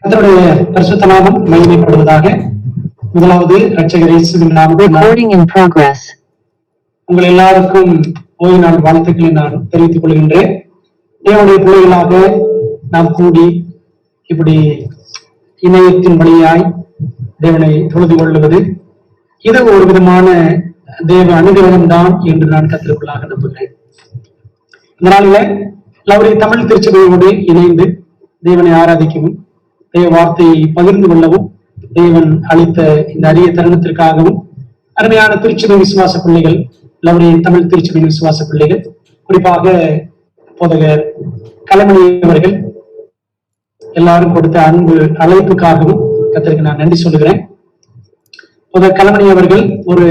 கர்த்தருடைய பரிசுத்த நாமம் மகிமைப்படுவதாக. முதலாவது இரட்சகர் இயேசுவின் நாமத்தில் உங்கள் எல்லாருக்கும் ஓய்வு நாள் வாழ்த்துக்களை நான் தெரிவித்துக் கொள்கின்றேன். தேவனுடைய பிள்ளைகளாக நாம் கூடி இப்படி இணையத்தின் வழியாய் தேவனை தொழுது கொள்வது இது ஒரு விதமான தேவ அனுகிரகம் தான் என்று நான் கத்திற்குள்ளாக நம்புகிறேன். இந்த நாளில லவ்ரி தமிழ் திருச்சபையோடு இணைந்து தேவனை ஆராதிக்கவும் தேவ வார்த்தையை பகிர்ந்து கொள்ளவும் தேவன் அளித்த இந்த அரிய தருணத்திற்காகவும் அருமையான திருச்சபை விசுவாச பிள்ளைகள், லவ்ரி தமிழ் திருச்சபை விசுவாச பிள்ளைகள், குறிப்பாக போதகர் கலைமணி அவர்கள் எல்லாரும் கொடுத்த அன்பு அழைப்புக்காகவும் கர்த்தருக்கு நான் நன்றி சொல்லுகிறேன். போதகர் கலைமணி அவர்கள் ஒரு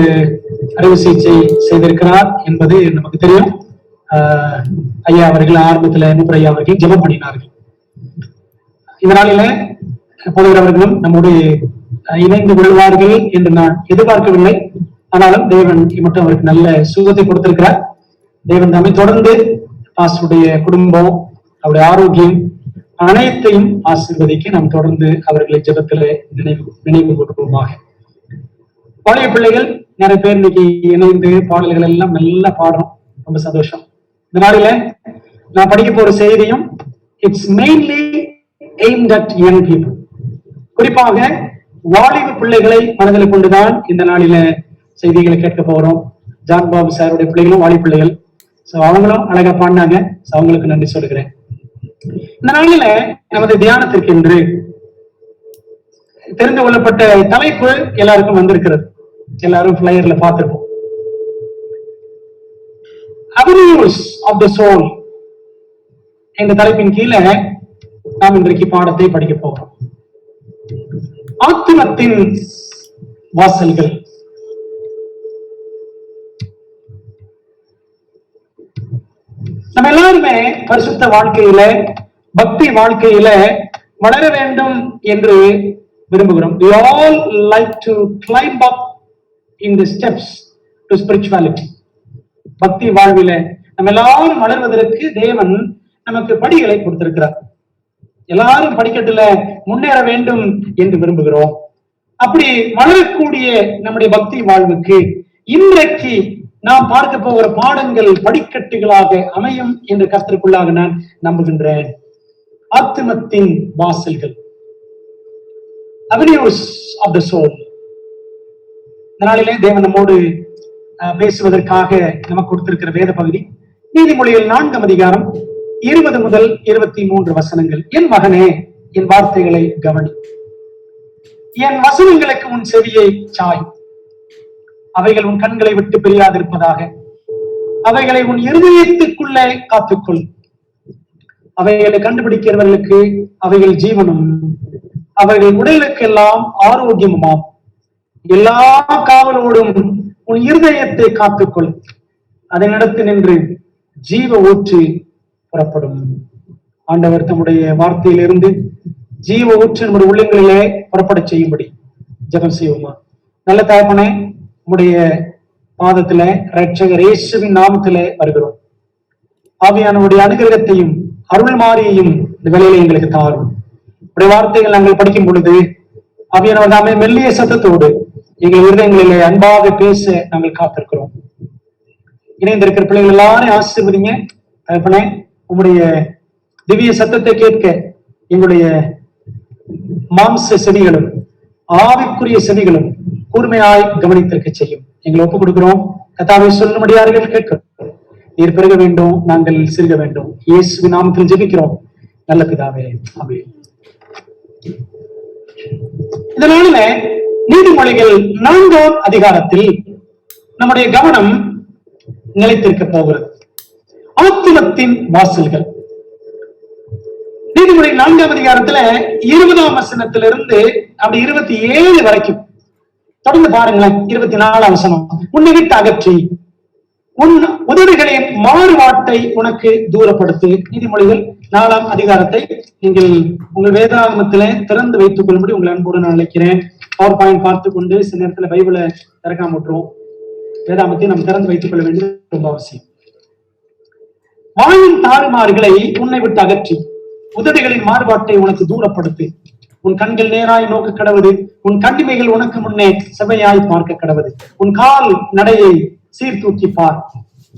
அறுவை சிகிச்சை செய்திருக்கிறார் என்பது நமக்கு தெரியும். ஐயா அவர்கள் ஆரம்பத்துல ஐயா அவர்கள் ஜெபம் பண்ணினார்கள். இந்த நாளில போதகர் அவர்களும் நம்மோடு இணைந்து கொள்வார்கள் என்று நான் எதிர்பார்க்கவில்லை. ஆனாலும் தேவன் மட்டும் அவருக்கு நல்ல சுகத்தை கொடுத்திருக்கிறார். தேவன் நம்மை தொடர்ந்து பாஸ்டருடைய குடும்பம், அவருடைய ஆரோக்கியம் அனைத்தையும் ஆசீர்வதிக்க நாம் தொடர்ந்து அவர்களை ஜெபத்தில நினைவு கூறுவோமாக. பழைய பிள்ளைகள் நிறைய பேர் இன்னைக்கு இணைந்து பாடல்கள் எல்லாம் நல்லா பாடுறோம், ரொம்ப சந்தோஷம். இந்த நாளில நான் படிக்க போற செய்தியும் it's mainly aimed at young people, குறிப்பாக வாலிப பிள்ளைகளை மனதில் கொண்டுதான் இந்த நாளில செய்திகளை கேட்க போறோம். ஜான் பாபு சாருடைய பிள்ளைகளும் வாலிப பிள்ளைகள், அவங்களும் அழகா பாடினாங்க. அவங்களுக்கு நன்றி சொல்லுகிறேன். இந்த நாளில நமது தியானத்திற்கு என்று தெரிந்து கொள்ளப்பட்ட தலைப்பு எல்லாருக்கும் வந்திருக்கிறது. எல்லாரும் பிளையர்ல பார்த்திருப்போம். Avenues of the soul என்ற தலைப்பின் கீழே நாம் இன்றைக்கு பாடத்தை படிக்க போகிறோம். ஆத்துமத்தின் வாசல்கள். நம்ம எல்லாருமே பரிசுத்த வாழ்க்கையில, பக்தி வாழ்க்கையில வளர வேண்டும் என்று விரும்புகிறோம். We all like to climb up in the steps to spirituality. பக்தி வாழ்வில நம்ம எல்லாரும் வளர்வதற்கு தேவன் நமக்கு படிகளை கொடுத்திருக்கிறார். எல்லாரும் படிக்கட்டுல முன்னேற வேண்டும் என்று விரும்புகிறோம். அப்படி வளரக்கூடிய நம்முடைய பக்தி வாழ்வுக்கு இன்றைக்கு நாம் பார்க்க போகிற பாடங்கள் படிக்கட்டுகளாக அமையும் என்று கர்த்தருக்குள்ளாக நான் நம்புகின்றேன். ஆத்துமத்தின் வாசல்கள், Avenues of the soul. இந்த நாளிலே தேவன் நம்மோடு பேசுவதற்காக நமக்கு கொடுத்திருக்கிற வேத பகுதி நீதிமொழிகள் 4 அதிகாரம் 20 முதல் 23 வசனங்கள். என் மகனே, என் வார்த்தைகளை கவனி, என் வசனங்களுக்கு உன் செவியை சாய். அவைகள் உன் கண்களை விட்டு பிரியாதிருப்பதாக, அவைகளை உன் இருதயத்துக்குள்ளே காத்துக்கொள். அவைகளை கண்டுபிடிக்கிறவர்களுக்கு அவைகள் ஜீவனும், அவைகள் உடலுக்கெல்லாம் ஆரோக்கியமுமாம். எல்லா காவலோடும் உன் இருதயத்தை காத்துக்கொள், அதனிடத்து நின்று ஜீவ ஊற்று புறப்படும். ஆண்டவர் தம்முடைய வார்த்தையிலிருந்து ஜீவ ஊற்று நம்முடைய உள்ளங்களிலே புறப்பட செய்யும்படி ஜெபம் செய்வோமா. நல்ல தகப்பனே, நம்முடைய பாதத்தில இரட்சகர் இயேசுவின் நாமத்திலே வருகிறோம். ஆவியானவருடைய அனுகிரகத்தையும் அருள் மாறியையும் இந்த வேளையிலே எங்களுக்கு தாரும். உடைய வார்த்தைகள் நாங்கள் படிக்கும் பொழுது ஆவியானவர் நாமே மெல்லிய சத்தத்தோடு எங்கள் இருதயங்களிலே அன்பாக பேச நாங்கள் காத்திருக்கிறோம். இணைந்திருக்கிற பிள்ளைகள் எல்லாரும் ஆசீர்வதிங்க தகப்பனே. உம்முடைய திவ்ய சத்தத்தை கேட்க எங்களுடைய மாம்ச செவிகளும் ஆவிக்குரிய செவிகளும் கூர்மையாய் கவனித்திருக்க செய்யும். எங்களை ஒப்புக் கொடுக்கிறோம். கர்த்தாவே, சொல்லும்படியார்கள் கேட்கிறோம். நீர் பெருக வேண்டும், நாங்கள் சிறுக வேண்டும். இயேசுவின் நாமத்தில் ஜெபிக்கிறோம் நல்ல பிதாவே, ஆமென். இந்த நாளில நீதிமொழிகள் 4 அதிகாரத்தில் நம்முடைய கவனம் நிலைத்திருக்க போகிறது. ஆத்துமத்தின் வாசல்கள். நீதிமொழி 4 அதிகாரத்துல 20ஆம் வசனத்திலிருந்து அப்படி 27 வரைக்கும் தொடர்ந்து பாருங்களேன். 24ஆம் வசனம், உன்னை விட்டு அகற்றி உன் உதவிகளின் மாறுபாட்டை உனக்கு தூரப்படுத்து. நீதிமொழிகள் 4ஆம் அதிகாரத்தை நீங்கள் உங்கள் வேதாகமத்திலே திறந்து வைத்துக் கொள்ளும்படி உங்களை அன்போடு நான் அழைக்கிறேன். பவர் பாயிண்ட் பார்த்து கொண்டு சில நேரத்துல பைபிளை திறக்காம விட்டுருவோம். வேதாகமத்தை நாம் திறந்து வைத்துக் கொள்ள வேண்டியது ரொம்ப அவசியம். வாயின் தாறுமாறுகளை உன்னை விட்டு அகற்றி உதடுகளின் மாறுபாட்டை உனக்கு தூரப்படுத்து. உன் கண்கள் நேராய் நோக்க கடவுது, உன் கண்ணிமைகள் உனக்கு முன்னே செவ்வையாய் பார்க்க கடவுது, உன் கால் நடையை சீர்தூக்கி பார்,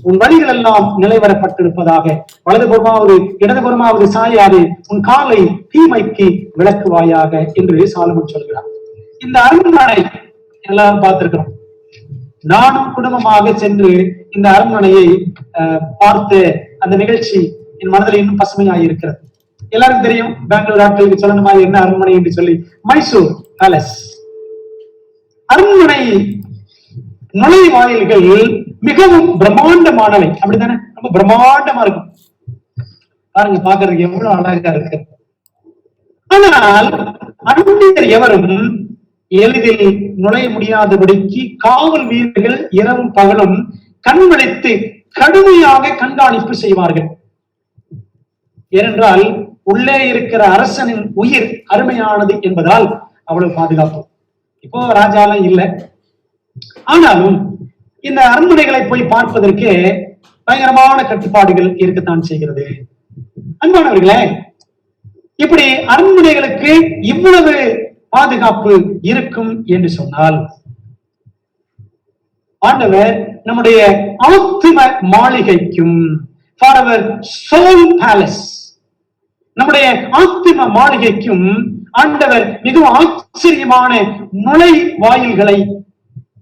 உன் வழிகள் எல்லாம் நிலைவரப்பட்டிருப்பதாக, வலதுபுறமாவது இடதுபுறமாவது சாயாது, உன் காலை தீமைக்கு விளக்குவாயாக என்று சாலமோன் சொல்கிறார். இந்த அரண்மனை எல்லாரும் பார்த்திருக்கிறோம். நானும் குடும்பமாக சென்று இந்த அரண்மனையை பார்த்து அந்த நிகழ்ச்சி என் மனதில் இன்னும் பசுமையாக இருக்கிறது. எல்லாருக்கும் தெரியும், பெங்களூர் ஆட்களுக்கு சொல்லணுமா என்ன அரண்மனை என்று சொல்லி, மைசூர் பேலஸ். அரண்மனை நுழைவாயில்கள் மிகவும் பிரம்மாண்டமானவை, அப்படித்தானே? ரொம்ப பிரம்மாண்டமா இருக்கும். பாருங்க, பாக்குறதுக்கு எவ்வளவு அழகா இருக்கு. ஆனால் அந்நியர் எவரும் எளிதில் நுழைய முடியாதபடிக்கு காவல் வீரர்கள் இரவும் பகலும் கண் விழித்து கடுமையாக கண்காணிப்பு செய்வார்கள். ஏனென்றால் உள்ளே இருக்கிற அரசனின் உயிர் அருமையானது என்பதால் அவ்வளவு பாதுகாப்பு. இப்போ ராஜாலாம் இல்லை, ஆனாலும் இந்த அரண்மனைகளை போய் பார்ப்பதற்கு பயங்கரமான கட்டுப்பாடுகள் இருக்கத்தான் செய்கிறது. அன்பானவர்களே, இப்படி அரண்மனைகளுக்கு இவ்வளவு பாதுகாப்பு இருக்கும் என்று சொன்னால், ஆண்டவர் நம்முடைய ஆத்தும மாளிகைக்கும், ஃபார் அவர் சோல் பேலஸ், நம்முடைய ஆத்தும மாளிகைக்கும் ஆண்டவர் மிகவும் ஆச்சரியமான நுழை வாயில்களை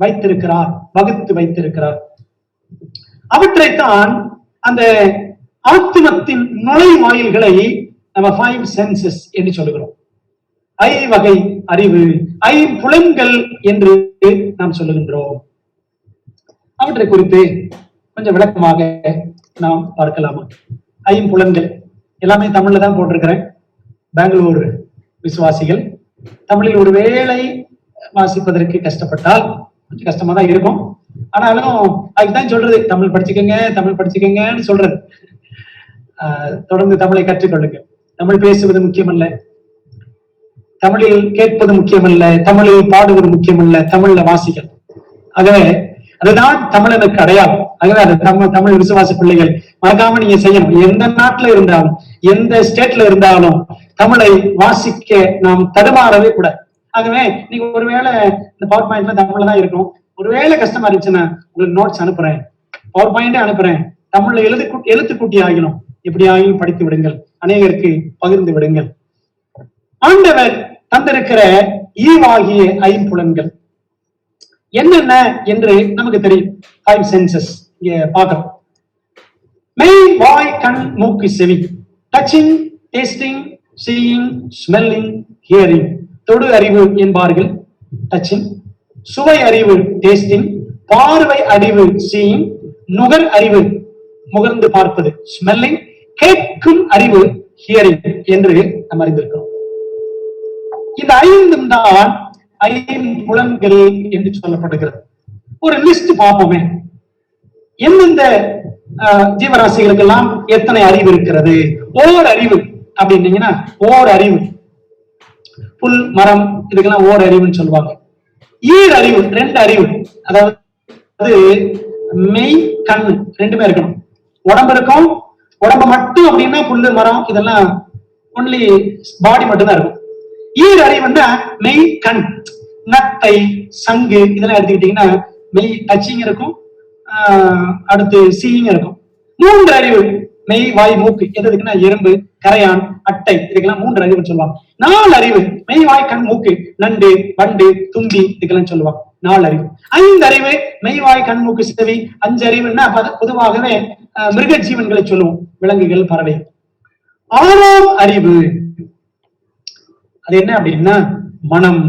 வைத்திருக்கிறார், வகுத்து வைத்திருக்கிறார். அவற்றைத்தான் அந்த ஆத்துமத்தின் நுழைவாயில்களை நம்ம 5 சென்சஸ் என்று சொல்லுகிறோம். ஐவகை அறிவு, ஐம்புலன்கள் என்று நாம் சொல்லுகின்றோம். அவற்றை குறித்து கொஞ்சம் விளக்கமாக நாம் பார்க்கலாமா? ஐம்புலன்கள் எல்லாமே தமிழ்ல தான் போட்டிருக்கிறேன். பெங்களூர் விசுவாசிகள் தமிழில் ஒரு வேளை வாசிப்பதற்கு கஷ்டப்பட்டால் கொஞ்சம் கஷ்டமா தான் இருக்கும். ஆனாலும் அதுக்குதான் சொல்றது, தமிழ் படிச்சுக்கங்க, தமிழ் படிச்சுக்கங்கன்னு சொல்றது. தொடர்ந்து தமிழை கற்றுக்கொள்ளுங்க. தமிழ் பேசுவது முக்கியமல்ல, தமிழில் கேட்பது முக்கியமல்ல, தமிழில் பாடுவது முக்கியமல்ல, தமிழ்ல வாசிக்கணும். ஆகவே அதுதான் தமிழனுக்கு அடையாளம். ஆகவே அது தமிழ் விசுவாச பிள்ளைகள் மறக்காம நீங்க செய்யணும். எந்த நாட்டுல இருந்தாலும், எந்த ஸ்டேட்ல இருந்தாலும் தமிழை வாசிக்க நாம் தடுமாறவே கூடாது. ஆகவே நீங்க ஒருவேளை இந்த பவர் பாயிண்ட்ல தமிழ்ல தான் இருக்கும், ஒருவேளை கஷ்டமா இருந்துச்சுன்னா உங்களுக்கு நோட்ஸ் அனுப்புறேன், பவர் பாயிண்டே அனுப்புறேன், தமிழ்ல எழுத்து கூட்டி ஆகணும், எப்படி ஆகியும் படித்து விடுங்கள், அநேகருக்கு பகிர்ந்து விடுங்கள். ஆண்டவர் தந்திருக்கிற ஈவாகிய ஐம்புலன்கள் என்னென்ன என்று நமக்கு தெரியும். 5 சென்சஸ் இங்க பார்க்கிறோம். மெய், வாய், கண், மூக்கு, செவி. Touching, tasting, seeing, smelling, hearing. தொடு அறிவு என்பார்கள் டச்சிங், சுவை அறிவு டேஸ்டிங், பார்வை அறிவு சீயிங், நுகர் அறிவு முகர்ந்து பார்ப்பது ஸ்மெல்லிங், கேட்கும் அறிவு ஹியரிங் என்று நாம் அறிந்திருக்கிறோம். இந்த 5 தான் ஐம்புலன்கள் என்று சொல்லப்படுகிறது. ஒரு லிஸ்ட் பார்ப்போமே. எந்தெந்த ஜீவராசிகளுக்கெல்லாம் எத்தனை அறிவு இருக்கிறது? ஓர் அறிவு அப்படின்னீங்கன்னா, ஓர் அறிவு புல், மரம், இதுக்கெல்லாம் ஓர் அறிவுன்னு சொல்லுவாங்க. ஈர் அறிவு 2 அறிவு, அதாவது மெய், கண் ரெண்டுமே இருக்கணும். உடம்பு இருக்கும், உடம்பு மட்டும் அப்படின்னா புல்லு, மரம் இதெல்லாம் ஒன்லி பாடி மட்டும் தான் இருக்கும். ஈர் அறிவுன்னா மெய், கண், நத்தை, சங்கு இதெல்லாம் எடுத்துக்கிட்டீங்கன்னா மெய் டச்சிங் இருக்கும், அடுத்து சீயிங் இருக்கும். 3 அறிவு மெய், வாய், மூக்கு எதுக்குன்னா எறும்பு, கரையான், அட்டை இதுக்கெல்லாம் 3 அறிவுன்னு சொல்லுவாங்க. 4 அறிவு மெய், வாய், கண், மூக்கு, நண்டு, வண்டு, தும்பி இதுக்கெல்லாம் சொல்லுவாங்க 4 அறிவு. 5 அறிவு மெய், வாய், கண், மூக்கு, செவி. 5 அறிவுன்னா பொதுவாகவே மிருக ஜீவன்களை சொல்லுவோம், விலங்குகள், பறவை. 6ஆம் அறிவு அது என்ன அப்படின்னா மனம்.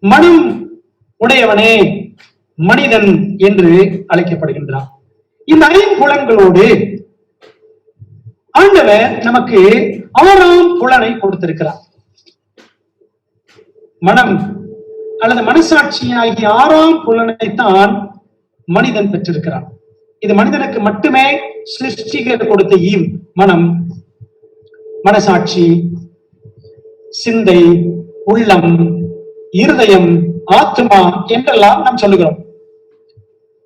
மனம் உடையவனே மனிதன் என்று அழைக்கப்படுகின்றான். இந்த ஐம்புலன்களோடு ஆண்டவர் நமக்கு 6ஆம் புலனை கொடுத்திருக்கிறார். மனம் அல்லது மனசாட்சி ஆகிய 6ஆம் புலனைத்தான் மனிதன் பெற்றிருக்கிறான். இது மனிதனுக்கு மட்டுமே சிருஷ்டிகர் கொடுத்த ஈவு. மனம், மனசாட்சி, சிந்தை, உள்ளம், இருதயம், ஆத்மா என்றெல்லாம் நாம் சொல்லுகிறோம்.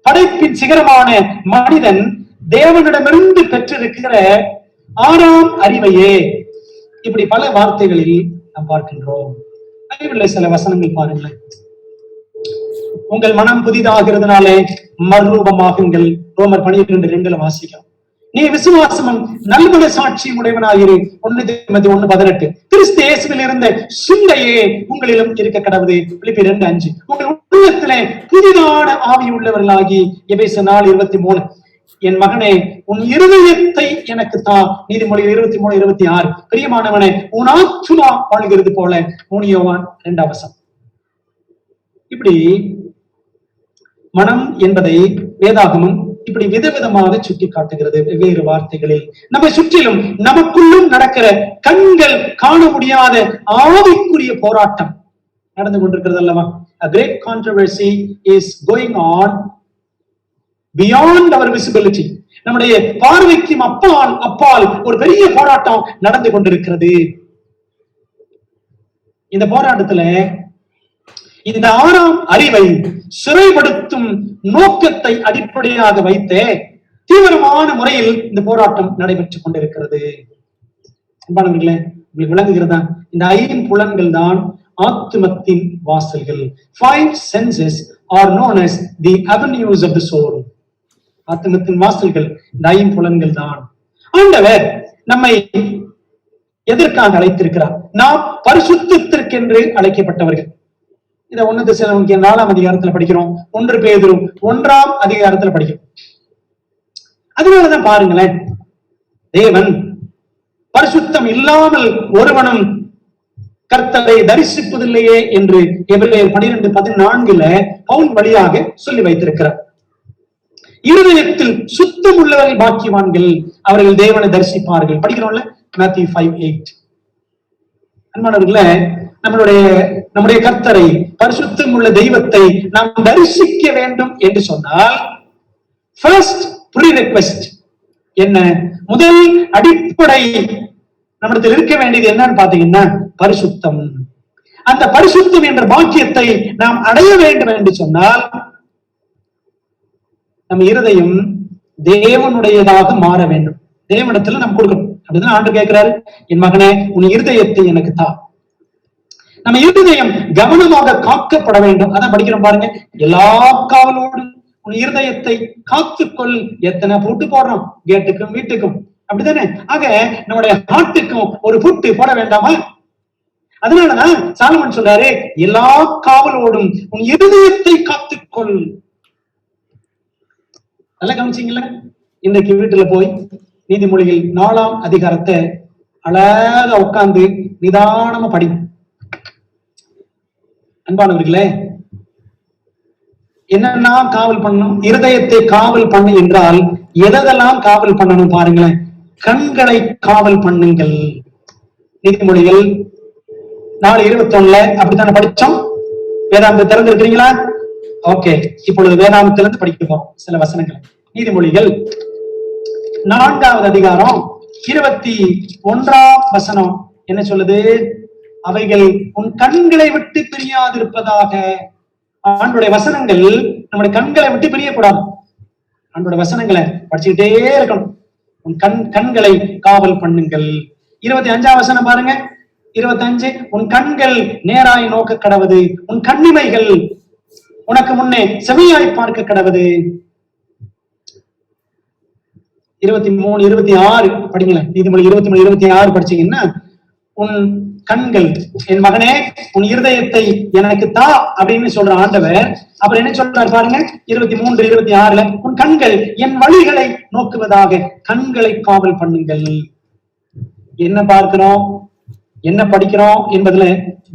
படைப்பின் சிகரமான மனிதன் தேவனிடமிருந்து பெற்றிருக்கிற 6ஆம் அறிவையே இப்படி பல வார்த்தைகளில் நாம் பார்க்கின்றோம். பைபிள்ல சில வசனங்கள் பாருங்களேன். உங்கள் மனம் புதிதாகிறதுனாலே மறுரூபமாகுங்கள். ரோமர் 12:2 வாசிக்கிறோம். நீ விசுவாசமும் நல்மன சாட்சியும் உடையவனாயிரு. 1 தீமோத்தேயு 1:18. கிறிஸ்து இயேசுவில் இருந்த சிந்தையே உங்களிலும் இருக்க கடவுது. பிலிப்பியர் 2:5. உங்கள் உள்ளத்திலே புதிதான ஆவி உள்ளவர்களாகி. எபேசியர் 4:23. என் மகனே உன் இருதயத்தை எனக்கு தா. நீதிமொழிகள் 23:26. பிரியமானவனே உன் ஆத்துமா வாழ்கிறது போல. 3 யோவான் 2 இப்படி மனம் என்பதை வேதாகமும் இப்படி விதவிதமாக சுட்டி காட்டுகிறது. வெவ்வேறு வார்த்தைகளில் நம்மை சுற்றிலும் நமக்குள்ளும் நடக்கிற கண்கள் காண முடியாத ஆவிக்குரிய போராட்டம் நடந்து கொண்டிருக்கிறது அல்லவா? A great controversy is going on beyond our visibility. நம்முடைய பார்வைக்கும் அப்பால் ஒரு பெரிய போராட்டம் நடந்து கொண்டிருக்கிறது. இந்த போராட்டத்துல இந்த 6ஆம் அறிவை சிறைப்படுத்தும் நோக்கத்தை அடிப்படையாக வைத்தே தீவிரமான முறையில் இந்த போராட்டம் நடைபெற்றுக் கொண்டிருக்கிறது. அன்பானவர்களே, உங்களுக்கு விளங்குகிறதா? இந்த 5 புலன்கள் தான் ஆத்துமத்தின் வாசல்கள். 5 senses are known as the avenues of the soul. ஆத்துமத்தின் வாசல்கள் இந்த 5 புலன்கள் தான். ஆண்டவர் நம்மை எதற்காக அழைத்திருக்கிறார்? நாம் பரிசுத்தத்திற்கென்று அழைக்கப்பட்டவர்கள். இதை 1 தெசலோனிக்கேயர் 4ஆம் அதிகாரத்துல படிக்கிறோம். 1 பேதுரு 1ஆம் அதிகாரத்துல படிக்கிறோம். அதனாலதான் பாருங்களேன், தேவன் பரிசுத்தம் இல்லாமல் ஒருவனும் கர்த்தரை தரிசிப்பதில்லையே என்று எபிரேயர் 12:14 பவுல் வழியாக சொல்லி வைத்திருக்கிறார். இருதயத்தில் சுத்தம் உள்ளவர்கள் பாக்கியவான்கள், அவர்கள் தேவனை தரிசிப்பார்கள். படிக்கிறோம்ல, மேத்யூ 5:8. அன்பானவர்களே, நம்முடைய கர்த்தரை, பரிசுத்தம் உள்ள தெய்வத்தை நாம் தரிசிக்க வேண்டும் என்று சொன்னால் ஃபர்ஸ்ட் ப்ரீரெக்வெஸ்ட் என்ன? முதல் அடிப்படை நம்மிடத்தில் இருக்க வேண்டியது என்னன்னு பாத்தீங்கன்னா பரிசுத்தம். அந்த பரிசுத்தம் என்ற பாக்கியத்தை நாம் அடைய வேண்டும் என்று சொன்னால் நம்ம இருதயம் தேவனுடையதாக மாற வேண்டும். தேவனிடத்துல நம்ம கொடுக்கணும். அப்படிதான் ஆண்டவர் கேட்கிறாரு, என் மகனே உன் இருதயத்தை எனக்கு தா. நம்ம இருதயம் கவனமாக காக்கப்பட வேண்டும். அதான் படிக்கிறோம் பாருங்க, எல்லா காவலோடும் உன் இருதயத்தை காத்துக்கொள். எத்தனை பூட்டு போடுறோம் கேட்டுக்கும் வீட்டுக்கும், அப்படித்தானே? ஆக நம்முடைய ஹார்ட்டுக்கும் ஒரு பூட்டு போட வேண்டாமா? அதனாலதான் சாலமன் சொல்றாரு, எல்லா காவலோடும் உன் இருதயத்தை காத்துக்கொள். நல்லா கவனிச்சீங்களா? இன்றைக்கு வீட்டுல போய் நீதிமொழிகள் 4ஆம் அதிகாரத்தை அழகா உட்கார்ந்து நிதானமா படி. அன்பானவர்களே, என்னெல்லாம் காவல் பண்ணணும்? இருதயத்தை காவல் பண்ணு என்றால் எதெல்லாம் காவல் பண்ணணும் பாருங்களேன். கண்களை காவல் பண்ணுங்கள். நீதிமொழிகள் 4:21 அப்படித்தானே படிச்சோம். வேதாந்தம் திறந்து இருக்கிறீங்களா? ஓகே, இப்பொழுது வேதாந்தத்திலிருந்து படிக்கிறோம் சில வசனங்கள். நீதிமொழிகள் 4ஆவது அதிகாரம் 21ஆம் வசனம் என்ன சொல்லுது? அவைகள் உன் கண்களை விட்டு பிரியாதிருப்பதாக. ஆண்டோடைய வசனங்கள் நம்முடைய கண்களை விட்டு பிரியக்கூடாது. ஆண்டோடைய வசனங்களை படிச்சுக்கிட்டே இருக்கணும். உன் கண்களை காவல் பண்ணுங்கள். 25ஆம் வசனம் பாருங்க. 25, உன் கண்கள் நேராய் நோக்க கடவது, உன் கண்ணிமைகள் உனக்கு முன்னே செவியாய் பார்க்க கடவது. 23, 26 படிங்களேன். நீதிமொழி 23, 26 படிச்சீங்கன்னா, உன் கண்கள், என் மகனே உன் இருதயத்தை எனக்கு தா அப்படின்னு சொல்ற ஆண்டவர் அப்புறம் என்ன சொல்றாரு பாருங்க. 23, 26 உன் கண்கள் என் வழிகளை நோக்குவதாக. கண்களை காவல் பண்ணுங்கள். என்ன பார்க்கிறோம், என்ன படிக்கிறோம் என்பதுல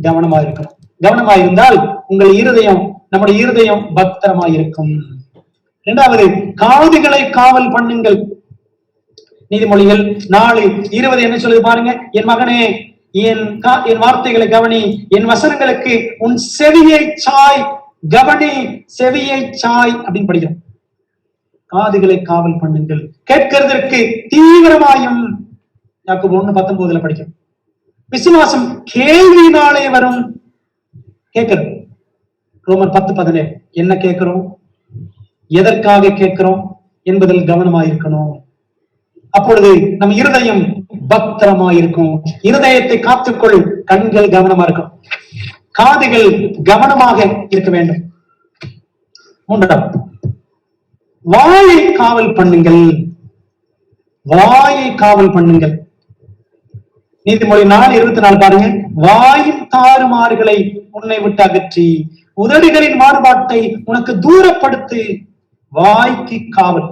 கவனமா இருக்கணும். கவனமா இருந்தால் உங்கள் இருதயம், நம்முடைய இருதயம் பத்திரமா இருக்கும். 2வது, காதுகளை காவல் பண்ணுங்கள். நீதிமொழிகள் 4:20 என்ன சொல்லுது பாருங்க. என் மகனே என் வார்த்தைகளை கவனி, என் வசனங்களுக்கு உன் செவியை சாய். கவனி, செவியை சாய் அப்படின்னு படிக்கிறோம். காதுகளை காவல் பண்ணுங்கள், கேட்கிறதற்கு தீவிரமாயும். யாக்கோபு 1:19 படிக்கிறோம். விசுவாசம் கேள்வியினாலே வரும். கேட்கிறது. ரோமர் 10:17 என்ன கேட்கிறோம், எதற்காக கேட்கிறோம் என்பதில் கவனமாயிருக்கணும். அப்பொழுது நம் இருதயம் பத்திரமா இருக்கும். இருதயத்தை காத்துக்கொள், கண்கள் கவனமா இருக்கும். காதுகள் கவனமாக இருக்க வேண்டும். மூன்றாவது, வாயை காவல் பண்ணுங்கள். வாயை காவல் பண்ணுங்கள். நீதிமொழி 4:24 பாருங்க. வாயின் தாறுமாறுகளை உன்னை விட்டு அகற்றி உதடுகளின் மாறுபாட்டை உனக்கு தூரப்படுத்து. வாய்க்கு காவல்.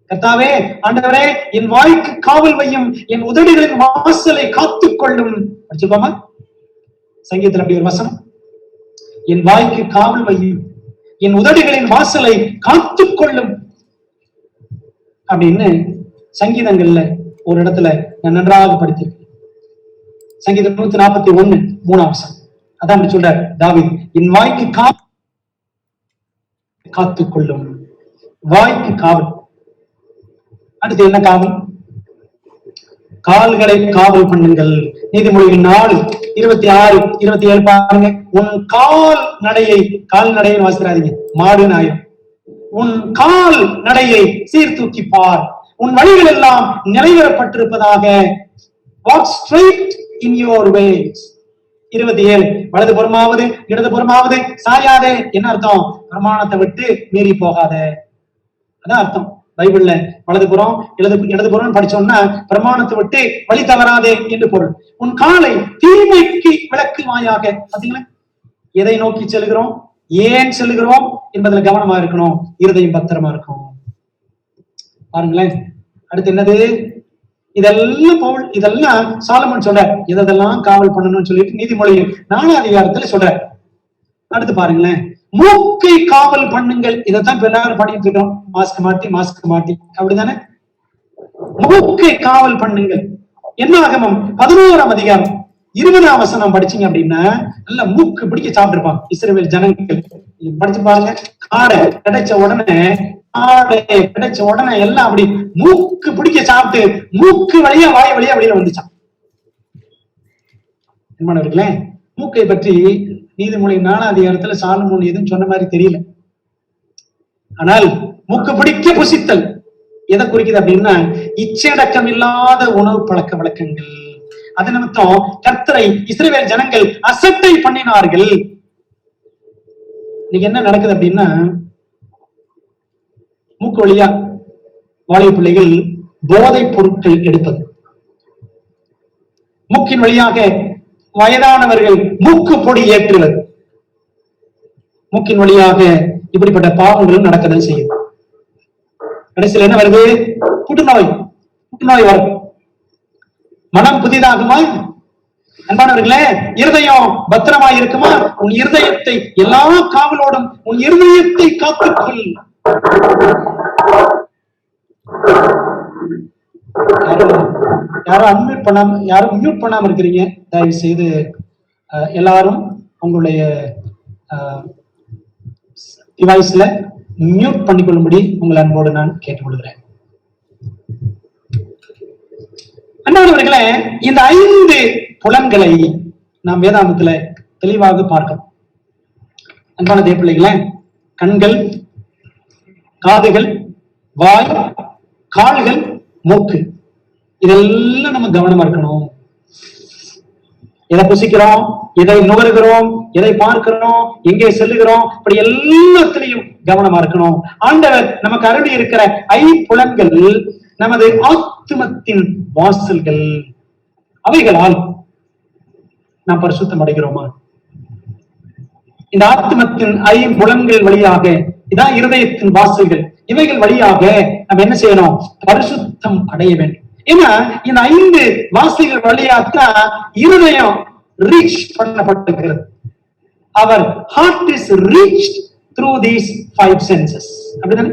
கர்த்தாவே, ஆண்டவரே, என் வாய்க்கு காவல் வையும், என் உதடுகளின் வாசலை காத்துக்கொள்ளும். படிச்சுக்கோமா, சங்கீதத்தில் அப்படி ஒரு வசனம். என் வாய்க்கு காவல் வையும், என் உதடுகளின் வாசலை காத்துக்கொள்ளும் அப்படின்னு சங்கீதங்கள்ல ஒரு இடத்துல நான் நன்றாக படித்திருக்கேன். சங்கீதம் 141:3 அதான் அப்படி சொல்றாரு தாவீது. என் வாய்க்கு காத்துக்கொள்ளும். வாய்க்கு காவல். அடுத்து என்ன காவல்? கால்களை காவல் பண்ணுங்கள். நீதிமொழிகள் 4:26-27 பாருங்க. உன் கால்நடையை வாசிக்கிறாதீங்க, மாடு நாயம். உன் கால் நடையை சீர்தூக்கி பார், உன் வழிகள் எல்லாம் நிறைவேறப்பட்டிருப்பதாக. Walk straight in your ways. 27 வலது புறமாவது இடது புறமாவது சாயாதே. என்ன அர்த்தம்? பிரமாணத்தை விட்டு மீறி போகாத. அதான் அர்த்தம். பைபிள்ல வலதுபுறம் இடதுபுறம் படிச்சோம்னா பிரமாணத்தை விட்டு வழி தவறாதே என்று பொருள். உன் காலை தீமைக்கு விளக்குவாயாக. பாத்தீங்களா, எதை நோக்கி செல்கிறோம், ஏன் செல்கிறோம் என்பதுல கவனமா இருக்கணும். இருதயம் பத்திரமா இருக்கும். பாருங்களேன், அடுத்து என்னது? இதெல்லாம் சாலமன் சொல்ற. இதெல்லாம் காவல் பண்ணணும்னு சொல்லிட்டு நீதிமொழிகள் 4 சொல்ற. அடுத்து பாருங்களேன், மூக்கை காவல் பண்ணுங்கள். இதைத்தான் எல்லாரும் பண்ணிட்டு இருக்கோம். மாஸ்க் மாட்டி அப்படிதானே? மூக்கை காவல் பண்ணுங்கள். என்னாகமம் 11:20 படிச்சீங்க அப்படின்னா நல்ல மூக்கு பிடிக்க சாப்பிட்டுருப்பாங்க இஸ்ரவேல் ஜனங்கள். படிச்சு பாருங்க. காடை கிடைச்ச உடனே எல்லாம் அப்படி மூக்கு பிடிக்க சாப்பிட்டு மூக்கு வழியா வாய் வழியா வெளியில வந்துச்சான். என்ன மூக்கை பற்றி நீதிமொழி 4 சாலமோன் எதுவும் சொன்ன மாதிரி தெரியல. ஆனால் மூக்கு பிடிக்க புசித்தல் எதை குறிக்குது அப்படின்னா இச்சையடக்கம் இல்லாத உணவு பழக்க வழக்கங்கள். அது நிமித்தம் கர்த்தரை இஸ்ரவேல் ஜனங்கள் அசட்டை பண்ணினார்கள். இன்னைக்கு என்ன நடக்குது அப்படின்னா மூக்கு வழியா வாலிப பிள்ளைகள் போதைப் பொருட்கள் எடுப்பது, மூக்கின் வழியாக வயதானவர்கள் மூக்கு பொடி ஏற்றுவது, மூக்கின் வழியாக இப்படிப்பட்ட பாவங்களும் நடக்கதான் செய்யும். கடைசியில் என்ன வருது? புற்றுநோய் வரும். மனம் புதிதாகுமா? அன்பானவர்களே, இருதயம் பத்திரமா இருக்குமா? உன் இருதயத்தை எல்லா காவலோடும் உன் இருதயத்தை காத்துக்கொள். யாரும் மியூட் பண்ணாம இருக்கிறீங்க. தயவு செய்து எல்லாரும் உங்களுடைய டிவைஸ்ல மியூட் பண்ணிக்கொள்ளும்படி உங்கள் அன்போடு நான் கேட்டுக்கொள்கிறேன். அன்பானவர்களே, இந்த 5 புலன்களை நாம் வேதாந்தத்துல தெளிவாக பார்க்கிறோம். அன்பான தேவ பிள்ளைகளே, கண்கள், காதுகள், வாய், கால்கள், மூக்கு, இதெல்லாம் நம்ம கவனமா இருக்கணும். எதை புசிக்கிறோம், எதை நுகர்கிறோம், எதை பார்க்கிறோம், எங்கே செல்லுகிறோம், இப்படி எல்லாத்திலையும் கவனமா இருக்கணும். ஆண்டவர் நமக்கு அருளி இருக்கிற 5 புலன்கள் நமது ஆத்துமத்தின் வாசல்கள். அவைகளால் நாம் பரிசுத்தம் அடைகிறோமா? இந்த ஆத்துமத்தின் 5 புலன்கள் வழியாக, இதான் இருதயத்தின் வாசல்கள், இவைகள் வழியாக நம்ம என்ன செய்யணும்? பரிசுத்தம் அடைய வேண்டும். ஏன்னா இந்த 5 வாசல்கள் வழியாத்தான் இருதயம் ரீச் பண்ணப்பட்டிருக்கிறது. அவர் heart is reached through these 5 senses. அப்படிதானே?